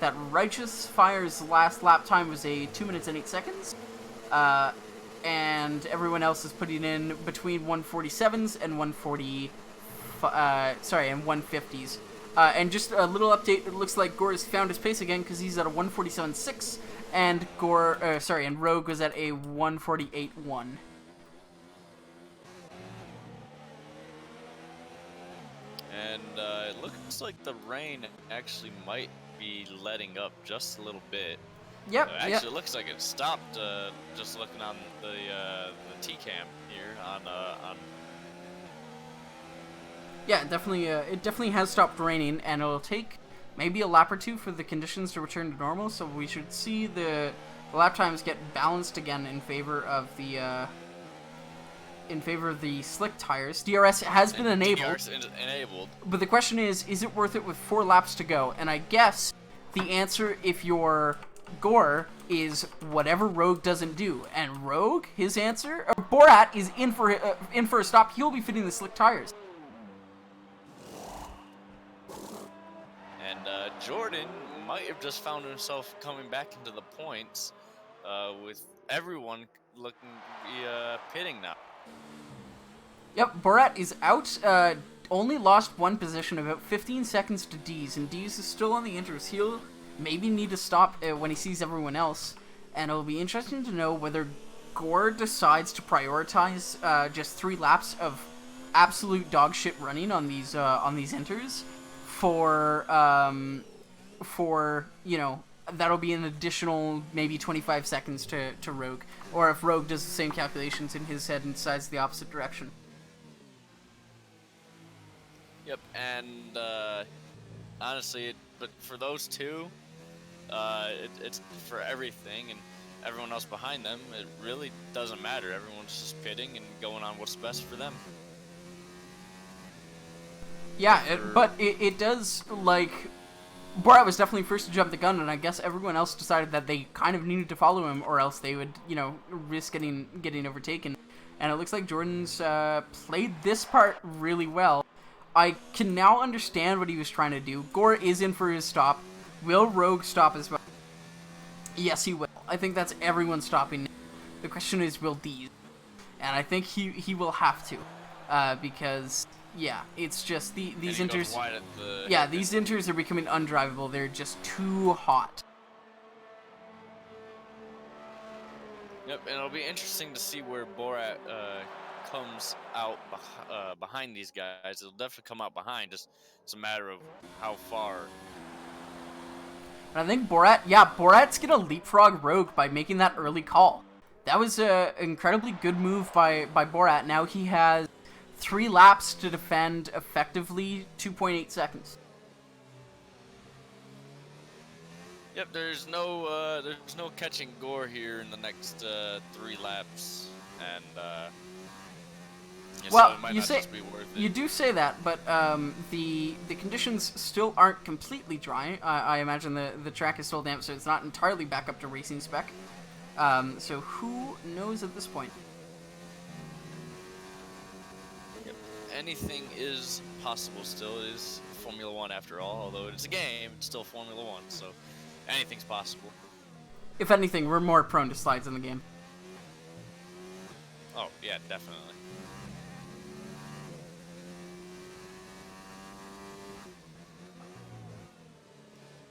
S1: that Righteous Fire's last lap time was a 2 minutes and 8 seconds. And everyone else is putting in between 147s and 150s. And just a little update, it looks like Gore has found his pace again because he's at a 147.6, and and Rogue was at a 148.1.
S2: And it looks like the rain actually might be letting up just a little bit.
S1: Yep.
S2: Actually, it looks like it stopped. Just looking on the T-cam here on.
S1: Yeah, definitely. It definitely has stopped raining, and it'll take maybe a lap or two for the conditions to return to normal. So we should see the lap times get balanced again in favor of the slick tires. DRS has been enabled.
S2: DRS enabled.
S1: But the question is it worth it with 4 laps to go? And I guess the answer, if you're Gore, is whatever Rogue doesn't do. And Rogue, his answer, Borat is in for a stop. He'll be fitting the slick tires.
S2: And Jordan might have just found himself coming back into the points with everyone looking pitting now.
S1: Yep, Borat is out. Only lost 1 position, about 15 seconds to Dees, and Dees is still on the inters. He'll maybe need to stop when he sees everyone else, and it'll be interesting to know whether Gore decides to prioritize just 3 laps of absolute dog shit running on these inters for that'll be an additional maybe 25 seconds to Rogue, or if Rogue does the same calculations in his head and decides the opposite direction.
S2: Yep, and honestly, but for those two, it's for everything, and everyone else behind them, it really doesn't matter. Everyone's just pitting and going on what's best for them.
S1: Yeah, but it does, like, Borat was definitely first to jump the gun, and I guess everyone else decided that they kind of needed to follow him, or else they would, risk getting overtaken. And it looks like Jordan's played this part really well. I can now understand what he was trying to do. Gore is in for his stop. Will Rogue stop as well? Yes, he will. I think that's everyone stopping now. The question is, will Deez? And I think he will have to. Because, yeah, it's just these inters... Yeah, these inters are becoming undrivable. They're just too hot.
S2: Yep, and it'll be interesting to see where Borat comes out behind these guys. It'll definitely come out behind. Just it's a matter of how far.
S1: And I think Borat's gonna leapfrog Rogue by making that early call. That was an incredibly good move by Borat. Now he has 3 laps to defend effectively 2.8 seconds.
S2: Yep, there's no catching Gore here in the next 3 laps, and yeah,
S1: well,
S2: so it might
S1: you
S2: not
S1: say
S2: just be worth it.
S1: you do say that, but the conditions still aren't completely dry. I imagine the track is still damp, so it's not entirely back up to racing spec. So who knows at this point?
S2: Yep. Anything is possible still. It is Formula 1 after all, although it's a game, it's still Formula 1, so anything's possible.
S1: If anything, we're more prone to slides in the game.
S2: Oh, yeah, definitely.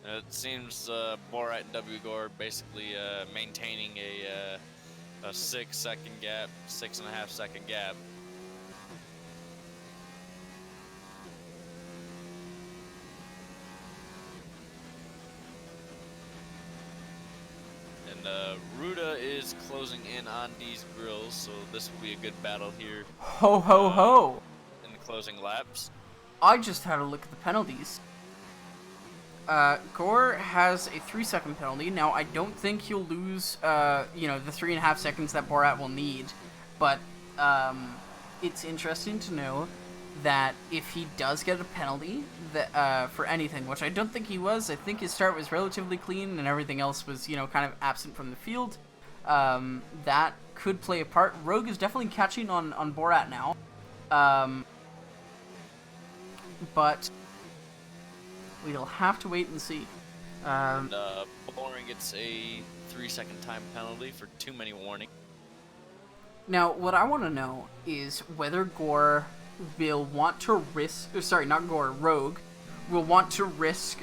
S2: It seems Borat and W. Gore basically maintaining a 6-second gap, 6.5 second gap. And Ruda is closing in on these grills, so this will be a good battle here.
S1: Ho ho ho!
S2: In the closing laps.
S1: I just had a look at the penalties. Gore has a 3-second penalty. Now, I don't think he'll lose, the 3.5 seconds that Borat will need. But, it's interesting to know that if he does get a penalty that, for anything, which I don't think he was, I think his start was relatively clean and everything else was, kind of absent from the field. That could play a part. Rogue is definitely catching on Borat now. But we'll have to wait and see.
S2: Boring gets a 3-second time penalty for too many warnings.
S1: Now, what I want to know is whether Gore will want to risk... Sorry, not Gore, Rogue will want to risk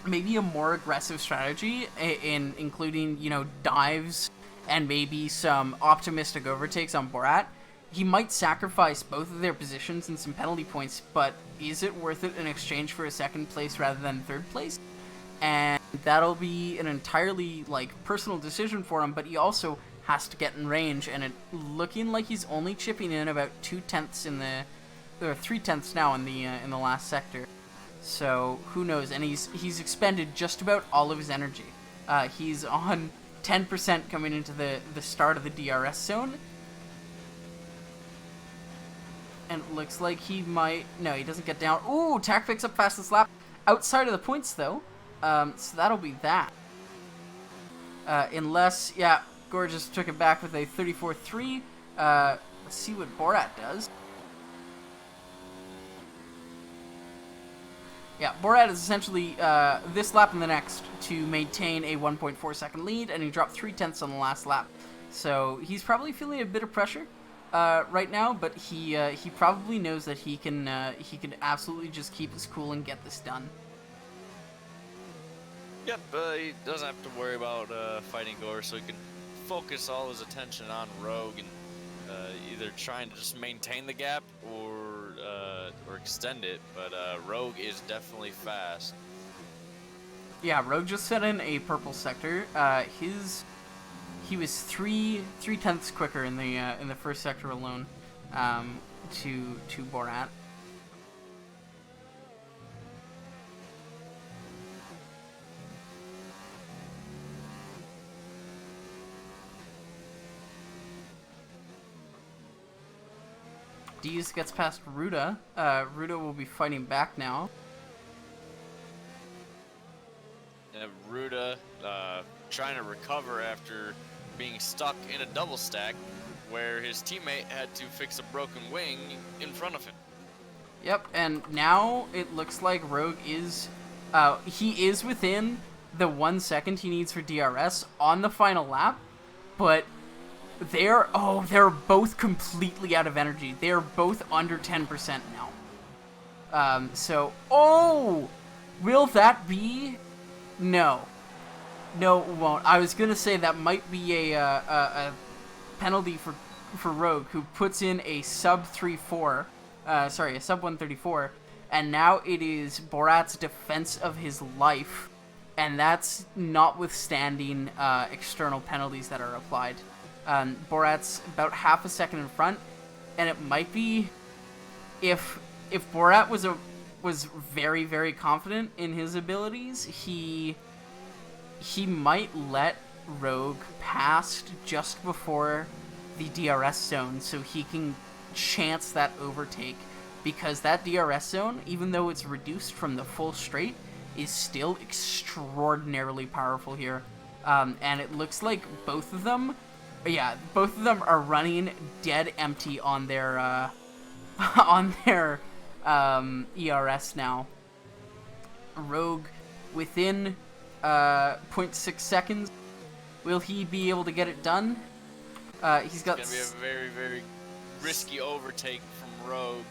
S1: maybe a more aggressive strategy in including, dives and maybe some optimistic overtakes on Borat. He might sacrifice both of their positions and some penalty points, but is it worth it in exchange for a 2nd place rather than 3rd place? And that'll be an entirely, personal decision for him, but he also has to get in range, and it looking like he's only chipping in about 0.2 in the... or 0.3 now in the last sector. So, who knows? And he's expended just about all of his energy. He's on 10% coming into the start of the DRS zone, and it looks like he might... No, he doesn't get down. Ooh, Tack picks up fastest lap. Outside of the points, though. So that'll be that. Unless... Yeah, Gore just took it back with a 34.3. Let's see what Borat does. Yeah, Borat is essentially this lap and the next to maintain a 1.4 second lead, and he dropped 0.3 on the last lap. So he's probably feeling a bit of pressure right now, but he probably knows that he can absolutely just keep his cool and get this done.
S2: Yep, he doesn't have to worry about fighting Gore, so he can focus all his attention on Rogue and either trying to just maintain the gap or extend it. But Rogue is definitely fast.
S1: Yeah, Rogue just set in a purple sector. He was 3/10 quicker in the first sector alone to Borat. Deez gets past Ruda. Ruda will be fighting back now.
S2: And Ruda trying to recover after being stuck in a double stack where his teammate had to fix a broken wing in front of him.
S1: Yep, and now it looks like Rogue is, he is within the 1 second he needs for DRS on the final lap, but they're both completely out of energy. They're both under 10% now. Will that be? No. No, it won't. I was gonna say that might be a penalty for Rogue, who puts in a sub 3.4, a sub 134, and now it is Borat's defense of his life, and that's notwithstanding external penalties that are applied. Borat's about half a second in front, and it might be if Borat was very, very confident in his abilities, he might let Rogue past just before the DRS zone so he can chance that overtake, because that DRS zone, even though it's reduced from the full straight, is still extraordinarily powerful here. And it looks like both of them are running dead empty on their ERS now. Rogue within 0.6 seconds. Will he be able to get it done? He's got...
S2: It's going to be a very, very risky overtake from Rogue.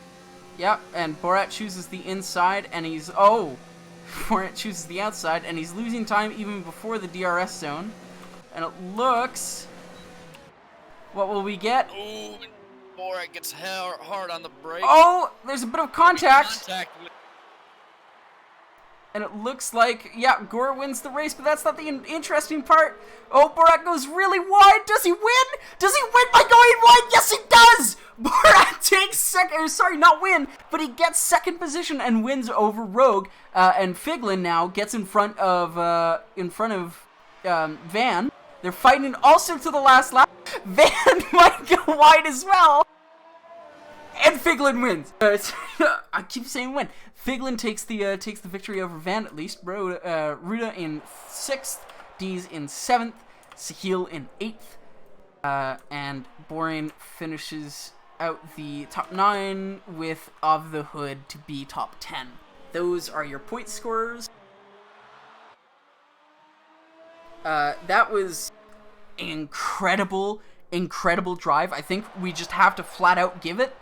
S1: Yep, and Borat chooses the inside, and he's... Borat chooses the outside, and he's losing time even before the DRS zone. And it looks... What will we get?
S2: Ooh, Borat gets hard on the brake.
S1: Oh, there's a bit of contact. And it looks like, Gore wins the race, but that's not the interesting part. Oh, Borat goes really wide. Does he win? Does he win by going wide? Yes, he does! Borat takes but he gets second position and wins over Rogue. And Figlin now gets in front of Van. They're fighting also to the last lap. Van might go wide as well. And Figlin wins. I keep saying win. Figlin takes the victory over Van, at least. Ruda in 6th, Dees in 7th, Sahil in 8th, and Boring finishes out the top 9 with Of the Hood to be top 10. Those are your point scorers. That was an incredible drive. I think we just have to flat out give it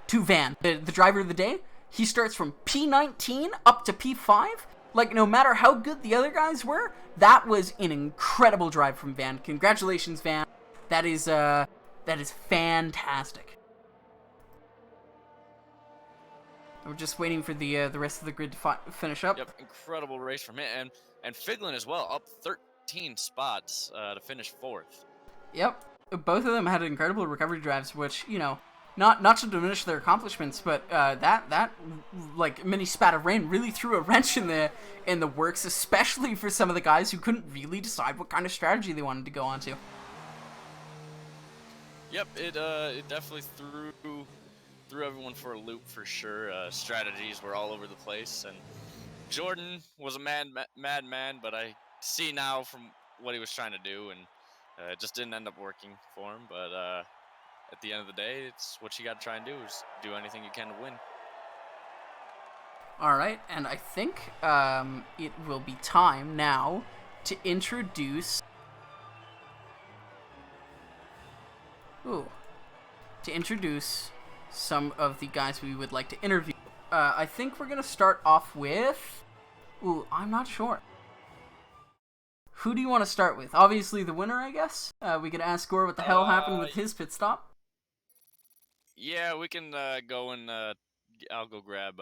S1: to Van, the driver of the day. He starts from P19 up to P5. Like, no matter how good the other guys were, that was an incredible drive from Van. Congratulations, Van. That is fantastic. We're just waiting for the rest of the grid to finish up.
S2: Yep, incredible race from him, and Figlin as well, up 13 spots to finish 4th.
S1: Yep, both of them had incredible recovery drives, which, you know, not to diminish their accomplishments, but that like mini spat of rain really threw a wrench in the works, especially for some of the guys who couldn't really decide what kind of strategy they wanted to go on to.
S2: Yep, it definitely threw everyone for a loop for sure. Strategies were all over the place, and Jordan was a mad man, but I see now from what he was trying to do, and it just didn't end up working for him. But at the end of the day, it's what you got to try and do, is do anything you can to win.
S1: All right, and I think it will be time now to introduce... some of the guys we would like to interview. I think we're going to start off with... I'm not sure. Who do you want to start with? Obviously the winner, I guess. We could ask Gore what the hell happened with his pit stop.
S2: Yeah, we can go and I'll go grab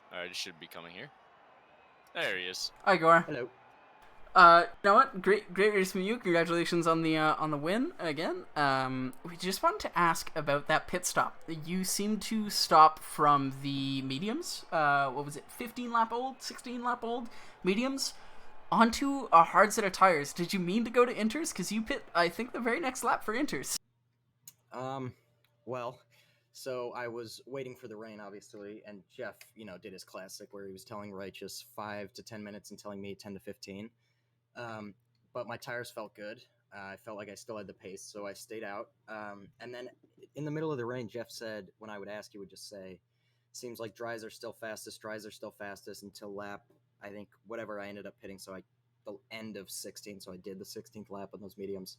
S2: Alright, he should be coming here. There he is.
S1: Hi, Gore.
S3: Hello.
S1: You know what? Great race from you. Congratulations on the win again. We just wanted to ask about that pit stop. You seemed to stop from the mediums. What was it? 16 lap old mediums onto a hard set of tires. Did you mean to go to inters? Because you pit, I think, the very next lap for inters.
S3: Well, So I was waiting for the rain, obviously, and Jeff, did his classic where he was telling Righteous 5 to 10 minutes and telling me 10 to 15. Um, but my tires felt good. I felt like I still had the pace, so I stayed out. And then in the middle of the rain, Jeff said, when I would ask, he would just say, "Seems like dries are still fastest until lap, I think, whatever I ended up hitting." So the end of 16, so I did the 16th lap on those mediums.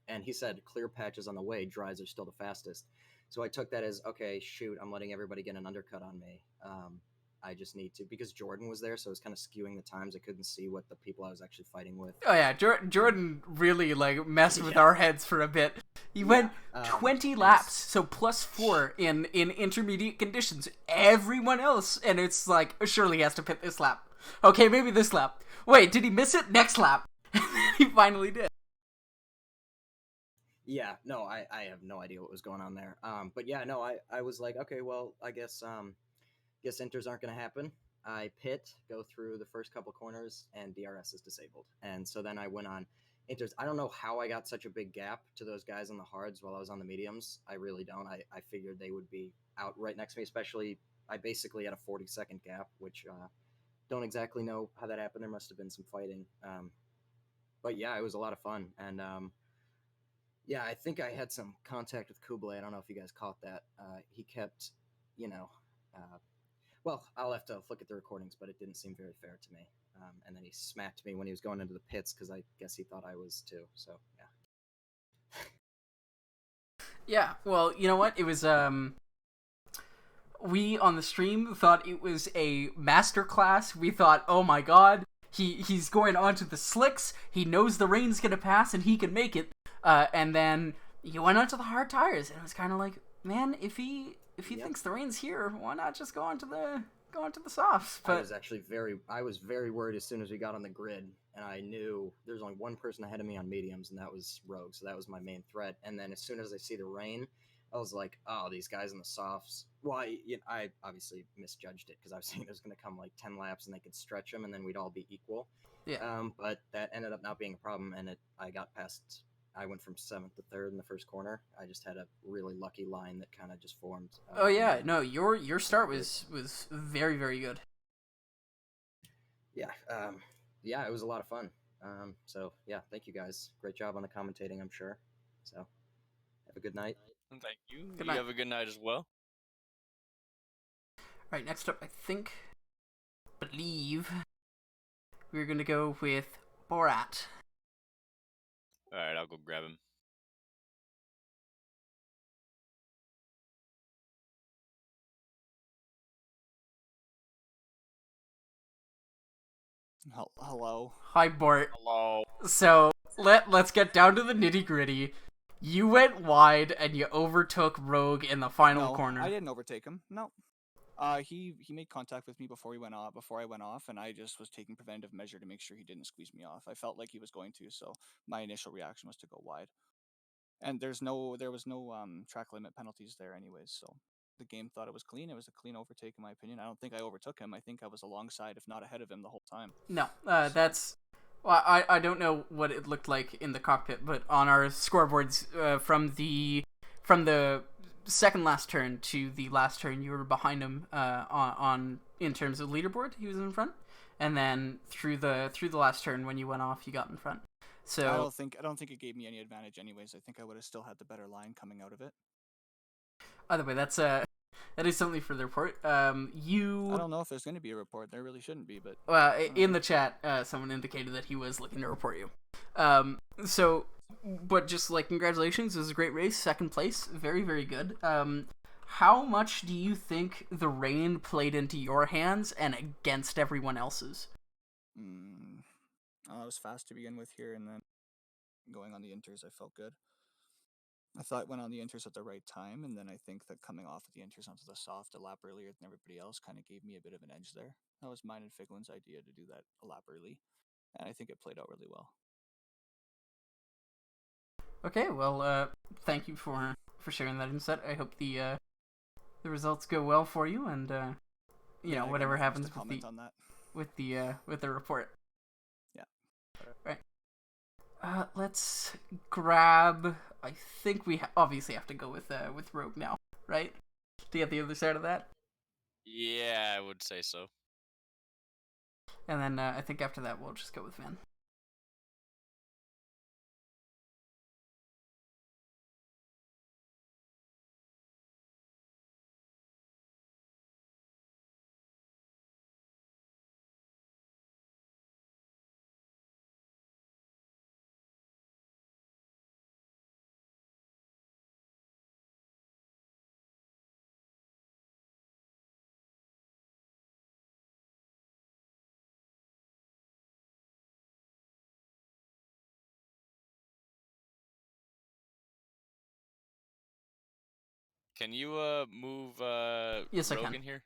S3: And he said, "Clear patches on the way, dries are still the fastest." So I took that as, okay, shoot, I'm letting everybody get an undercut on me. I just need to, because Jordan was there, so it was kind of skewing the times. I couldn't see what the people I was actually fighting with.
S1: Oh yeah, Jordan really like messed with our heads for a bit. He went 20 laps, so +4 in intermediate conditions. Everyone else, and it's like, surely he has to pit this lap. Okay, maybe this lap. Wait, did he miss it? Next lap. He finally did.
S3: Yeah, no, I have no idea what was going on there. But yeah, no, I was like, okay, well, I guess inters aren't going to happen. I pit, go through the first couple corners, and DRS is disabled. And so then I went on inters. I don't know how I got such a big gap to those guys on the hards while I was on the mediums. I really don't. I figured they would be out right next to me, especially I basically had a 40-second gap, which don't exactly know how that happened. There must have been some fighting. But yeah, it was a lot of fun. And yeah, I think I had some contact with Kublai. I don't know if you guys caught that. He kept, well, I'll have to look at the recordings, but it didn't seem very fair to me. And then he smacked me when he was going into the pits because I guess he thought I was too. So yeah.
S1: Yeah, well, you know what? It was we on the stream thought it was a masterclass. We thought, oh my god, he's going onto the slicks. He knows the rain's gonna pass and he can make it. And then he went onto the hard tires, and it was kind of like, man, if he thinks the rain's here, why not just go onto the softs? But
S3: I was very worried as soon as we got on the grid, and I knew there's only one person ahead of me on mediums, and that was Rogue. So that was my main threat. And then as soon as I see the rain, I was like, oh, these guys in the softs. Well, I obviously misjudged it because I was thinking it was going to come like 10 laps and they could stretch them, and then we'd all be equal.
S1: Yeah.
S3: But that ended up not being a problem, and I got past. I went from 7th to 3rd in the first corner. I just had a really lucky line that kind of just formed.
S1: Oh yeah, no, your start was very, very good.
S3: Yeah, yeah, it was a lot of fun. So yeah, thank you guys. Great job on the commentating, I'm sure. So have a good night.
S2: Thank you.
S1: Good
S2: you
S1: night.
S2: Have a good night as well.
S1: All right, next up, I believe we're gonna go with Borat.
S2: All right, I'll go grab him.
S4: Hello.
S1: Hi, Bort.
S2: Hello.
S1: So let's get down to the nitty gritty. You went wide and you overtook Rogue in the final corner.
S4: I didn't overtake him. No. He made contact with me before I went off, and I just was taking preventative measure to make sure he didn't squeeze me off. I felt like he was going to, so my initial reaction was to go wide. And there was no track limit penalties there anyways, so the game thought it was clean. It was a clean overtake in my opinion. I don't think I overtook him. I think I was alongside, if not ahead of him, the whole time.
S1: No, that's. Well, I don't know what it looked like in the cockpit, but on our scoreboards, from the second last turn to the last turn, you were behind him on in terms of leaderboard. He was in front, and then through the last turn when you went off, you got in front. So
S4: I don't think it gave me any advantage anyways. I think I would have still had the better line coming out of it.
S1: Either way, that is something for the report.
S4: I don't know if there's going to be a report. There really shouldn't be, but
S1: in the chat, someone indicated that he was looking to report you. So, but just like congratulations, it was a great race, second place, very, very good. How much do you think the rain played into your hands and against everyone else's?
S4: I was fast to begin with here, and then going on the inters, I felt good. I thought I went on the inters at the right time, and then I think that coming off of the inters onto the soft a lap earlier than everybody else kind of gave me a bit of an edge there. That was mine and Figlin's idea to do that a lap early, and I think it played out really well.
S1: Okay, well, thank you for sharing that insight. I hope the results go well for you, and whatever happens with the report.
S4: Yeah.
S1: Right. Let's grab. I think we obviously have to go with Rogue now. right? To get the other side of that.
S2: Yeah, I would say so.
S1: And then I think after that we'll just go with Van.
S2: Can you move
S1: Yes, I can.
S2: Rogan here?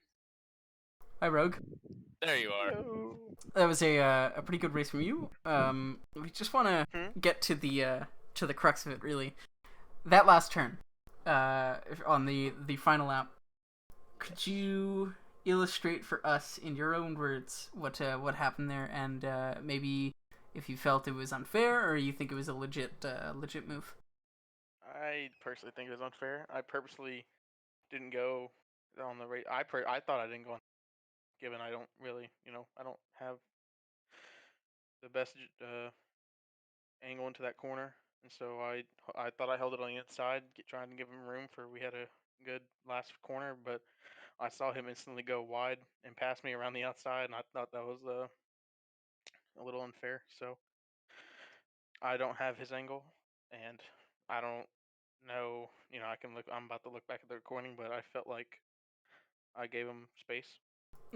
S1: Hi, Rogue.
S2: There you are.
S1: That was a pretty good race from you. We just want to get to the crux of it, really. That last turn, on the final lap. Could you illustrate for us in your own words what happened there, and maybe if you felt it was unfair or you think it was a legit move?
S5: I personally think it was unfair. I purposely didn't go on the race. I thought I didn't go on, given I don't really, I don't have the best angle into that corner, and so I thought I held it on the inside, trying to give him room for we had a good last corner, but I saw him instantly go wide and pass me around the outside, and I thought that was a little unfair. So I don't have his angle, and I don't know. I can look. I'm about to look back at the recording, but I felt like I gave him space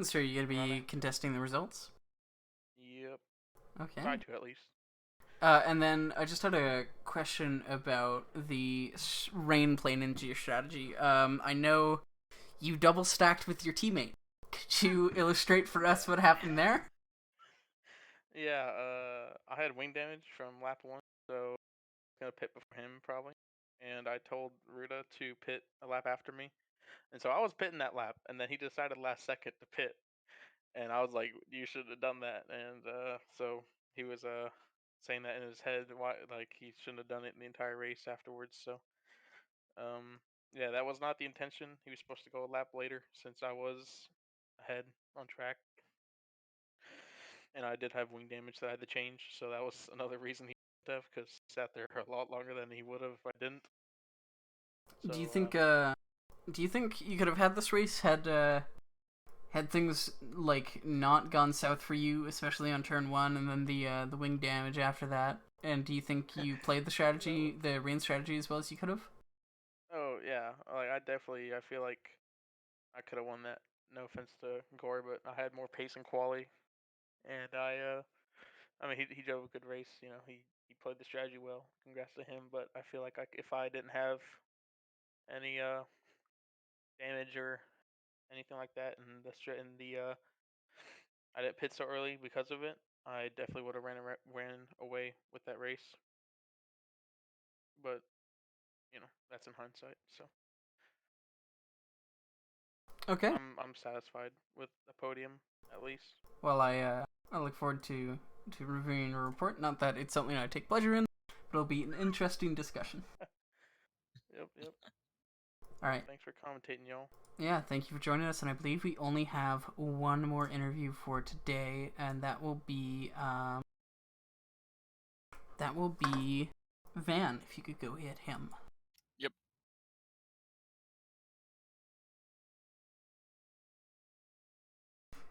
S1: So you're gonna
S5: around
S1: be
S5: there.
S1: contesting the results?
S5: Yep.
S1: Okay.
S5: Tried to at least.
S1: And then I just had a question about the rain playing into your strategy. I know you double stacked with your teammate. Could you illustrate for us what happened there?
S5: Yeah. I had wing damage from lap 1, so I was gonna pit before him probably, and I told Ruda to pit a lap after me, and so I was pitting that lap, and then he decided last second to pit, and I was like, "You should have done that," and so he was saying that in his head, why like he shouldn't have done it in the entire race afterwards. So yeah, that was not the intention. He was supposed to go a lap later since I was ahead on track, and I did have wing damage that I had to change, so that was another reason he would have, because he sat there a lot longer than he would have if I didn't. So
S1: Do you think you could have had this race had things like not gone south for you, especially on turn 1, and then the wing damage after that? And do you think you played the rain strategy as well as you could have?
S5: oh yeah, like I feel like I could have won that. No offense to Gore, but I had more pace and quality, and I mean he drove a good race. He played the strategy well. Congrats to him. But I feel like if I didn't have any damage or anything like that, and I didn't pit so early because of it, I definitely would have ran away with that race. But that's in hindsight. So
S1: Okay.
S5: I'm satisfied with the podium at least.
S1: Well, I look forward to reviewing your report. Not that it's something I take pleasure in, but it'll be an interesting discussion.
S5: Yep.
S1: All right.
S5: Thanks for commentating, y'all.
S1: Yeah, thank you for joining us, and I believe we only have one more interview for today, and that will be Van. If you could go hit him.
S2: Yep.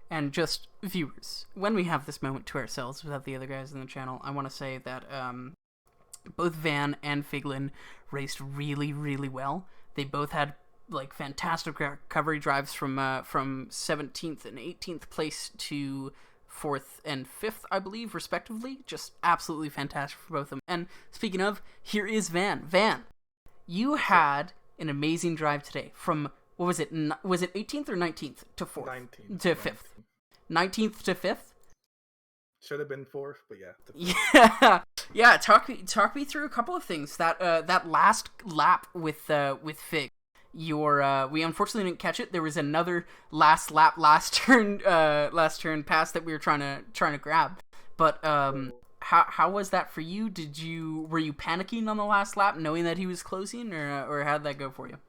S1: And just viewers, when we have this moment to ourselves without the other guys in the channel, I want to say that both Van and Figlin raced really, really well. They both had like fantastic recovery drives from 17th and 18th place to 4th and 5th, I believe, respectively. Just absolutely fantastic for both of them. And speaking of, here is Van. Van, you had an amazing drive today from, what was it? Was it 18th or 19th to 4th?
S6: 19th
S1: to 5th. 19th to 5th?
S6: Should have been 4th, but yeah.
S1: Yeah. Talk me through a couple of things. That last lap with Fig. We unfortunately didn't catch it. There was another last turn pass that we were trying to grab. But how was that for you? Were you panicking on the last lap, knowing that he was closing, or how'd that go for you?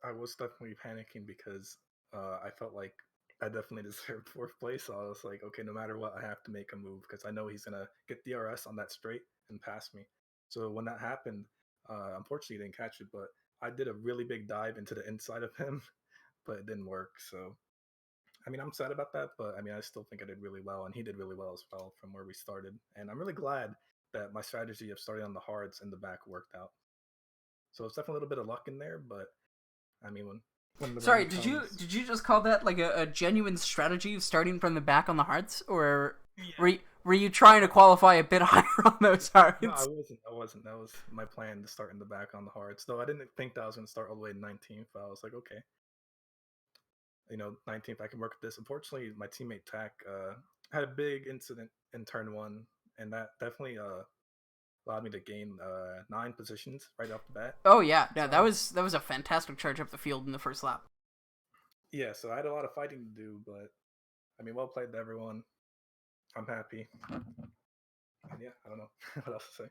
S6: I was definitely panicking because I felt like I definitely deserved fourth place. So I was like, okay, no matter what, I have to make a move because I know he's gonna get DRS on that straight and pass me. So when that happened, unfortunately, he didn't catch it, but I did a really big dive into the inside of him, but it didn't work. So I mean, I'm sad about that, but I mean, I still think I did really well, and he did really well as well from where we started. And I'm really glad that my strategy of starting on the hards in the back worked out. So it's definitely a little bit of luck in there, but I mean, when the
S1: Sorry,
S6: rain
S1: did you
S6: comes,
S1: did you just call that like a genuine strategy of starting from the back on the hearts, or
S6: yeah.
S1: were you trying to qualify a bit higher on those hearts?
S6: No, I wasn't. I wasn't. That was my plan to start in the back on the hards. Though I didn't think that I was going to start all the way to 19th. I was like, okay, 19th, I can work with this. Unfortunately, my teammate Tack had a big incident in turn one, and that definitely allowed me to gain 9 positions right off the bat.
S1: Oh yeah, no,
S6: So,
S1: that was a fantastic charge up the field in the first lap.
S6: yeah, so I had a lot of fighting to do, but I mean, well played to everyone. I'm happy. And yeah, I don't know what else to say.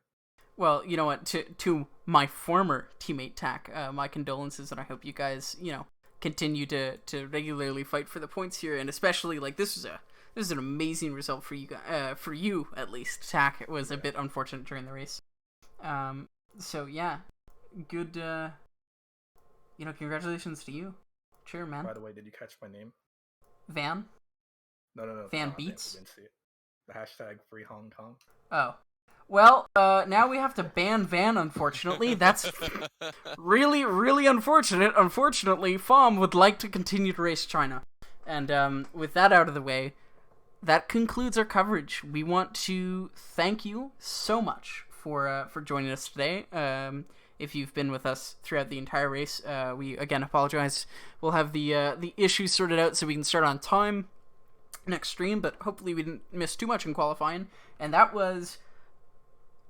S1: Well, you know what? To my former teammate Tack, my condolences, and I hope you guys, continue to regularly fight for the points here, and especially like this is an amazing result for you guys, for you at least. Tack was a bit unfortunate during the race. So yeah, good. Congratulations to you. Sure, man.
S6: By the way, did you catch my name?
S1: Van.
S6: No.
S1: Van
S6: I
S1: Beats.
S6: didn't see it. The hashtag free Hong Kong.
S1: Oh. Well, now we have to ban Van, unfortunately. That's really, really unfortunate. Unfortunately, FOM would like to continue to race China. And with that out of the way, that concludes our coverage. We want to thank you so much for joining us today. If you've been with us throughout the entire race, we again apologize. We'll have the issues sorted out so we can start on time next stream, but hopefully we didn't miss too much in qualifying. And that was...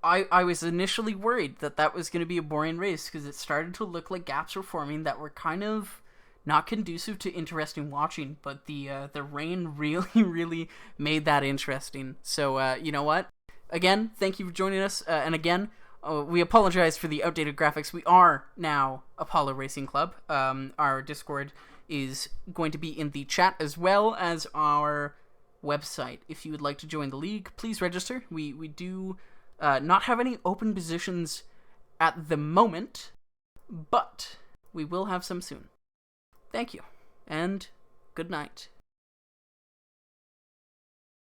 S1: I was initially worried that was going to be a boring race because it started to look like gaps were forming that were kind of not conducive to interesting watching, but the rain really, really made that interesting. So, you know what? Again, thank you for joining us, and again, we apologize for the outdated graphics. We are now Apollo Racing Club. Our Discord is going to be in the chat as well as our website. If you would like to join the league, please register. We do... not have any open positions at the moment, but we will have some soon. Thank you, and good night.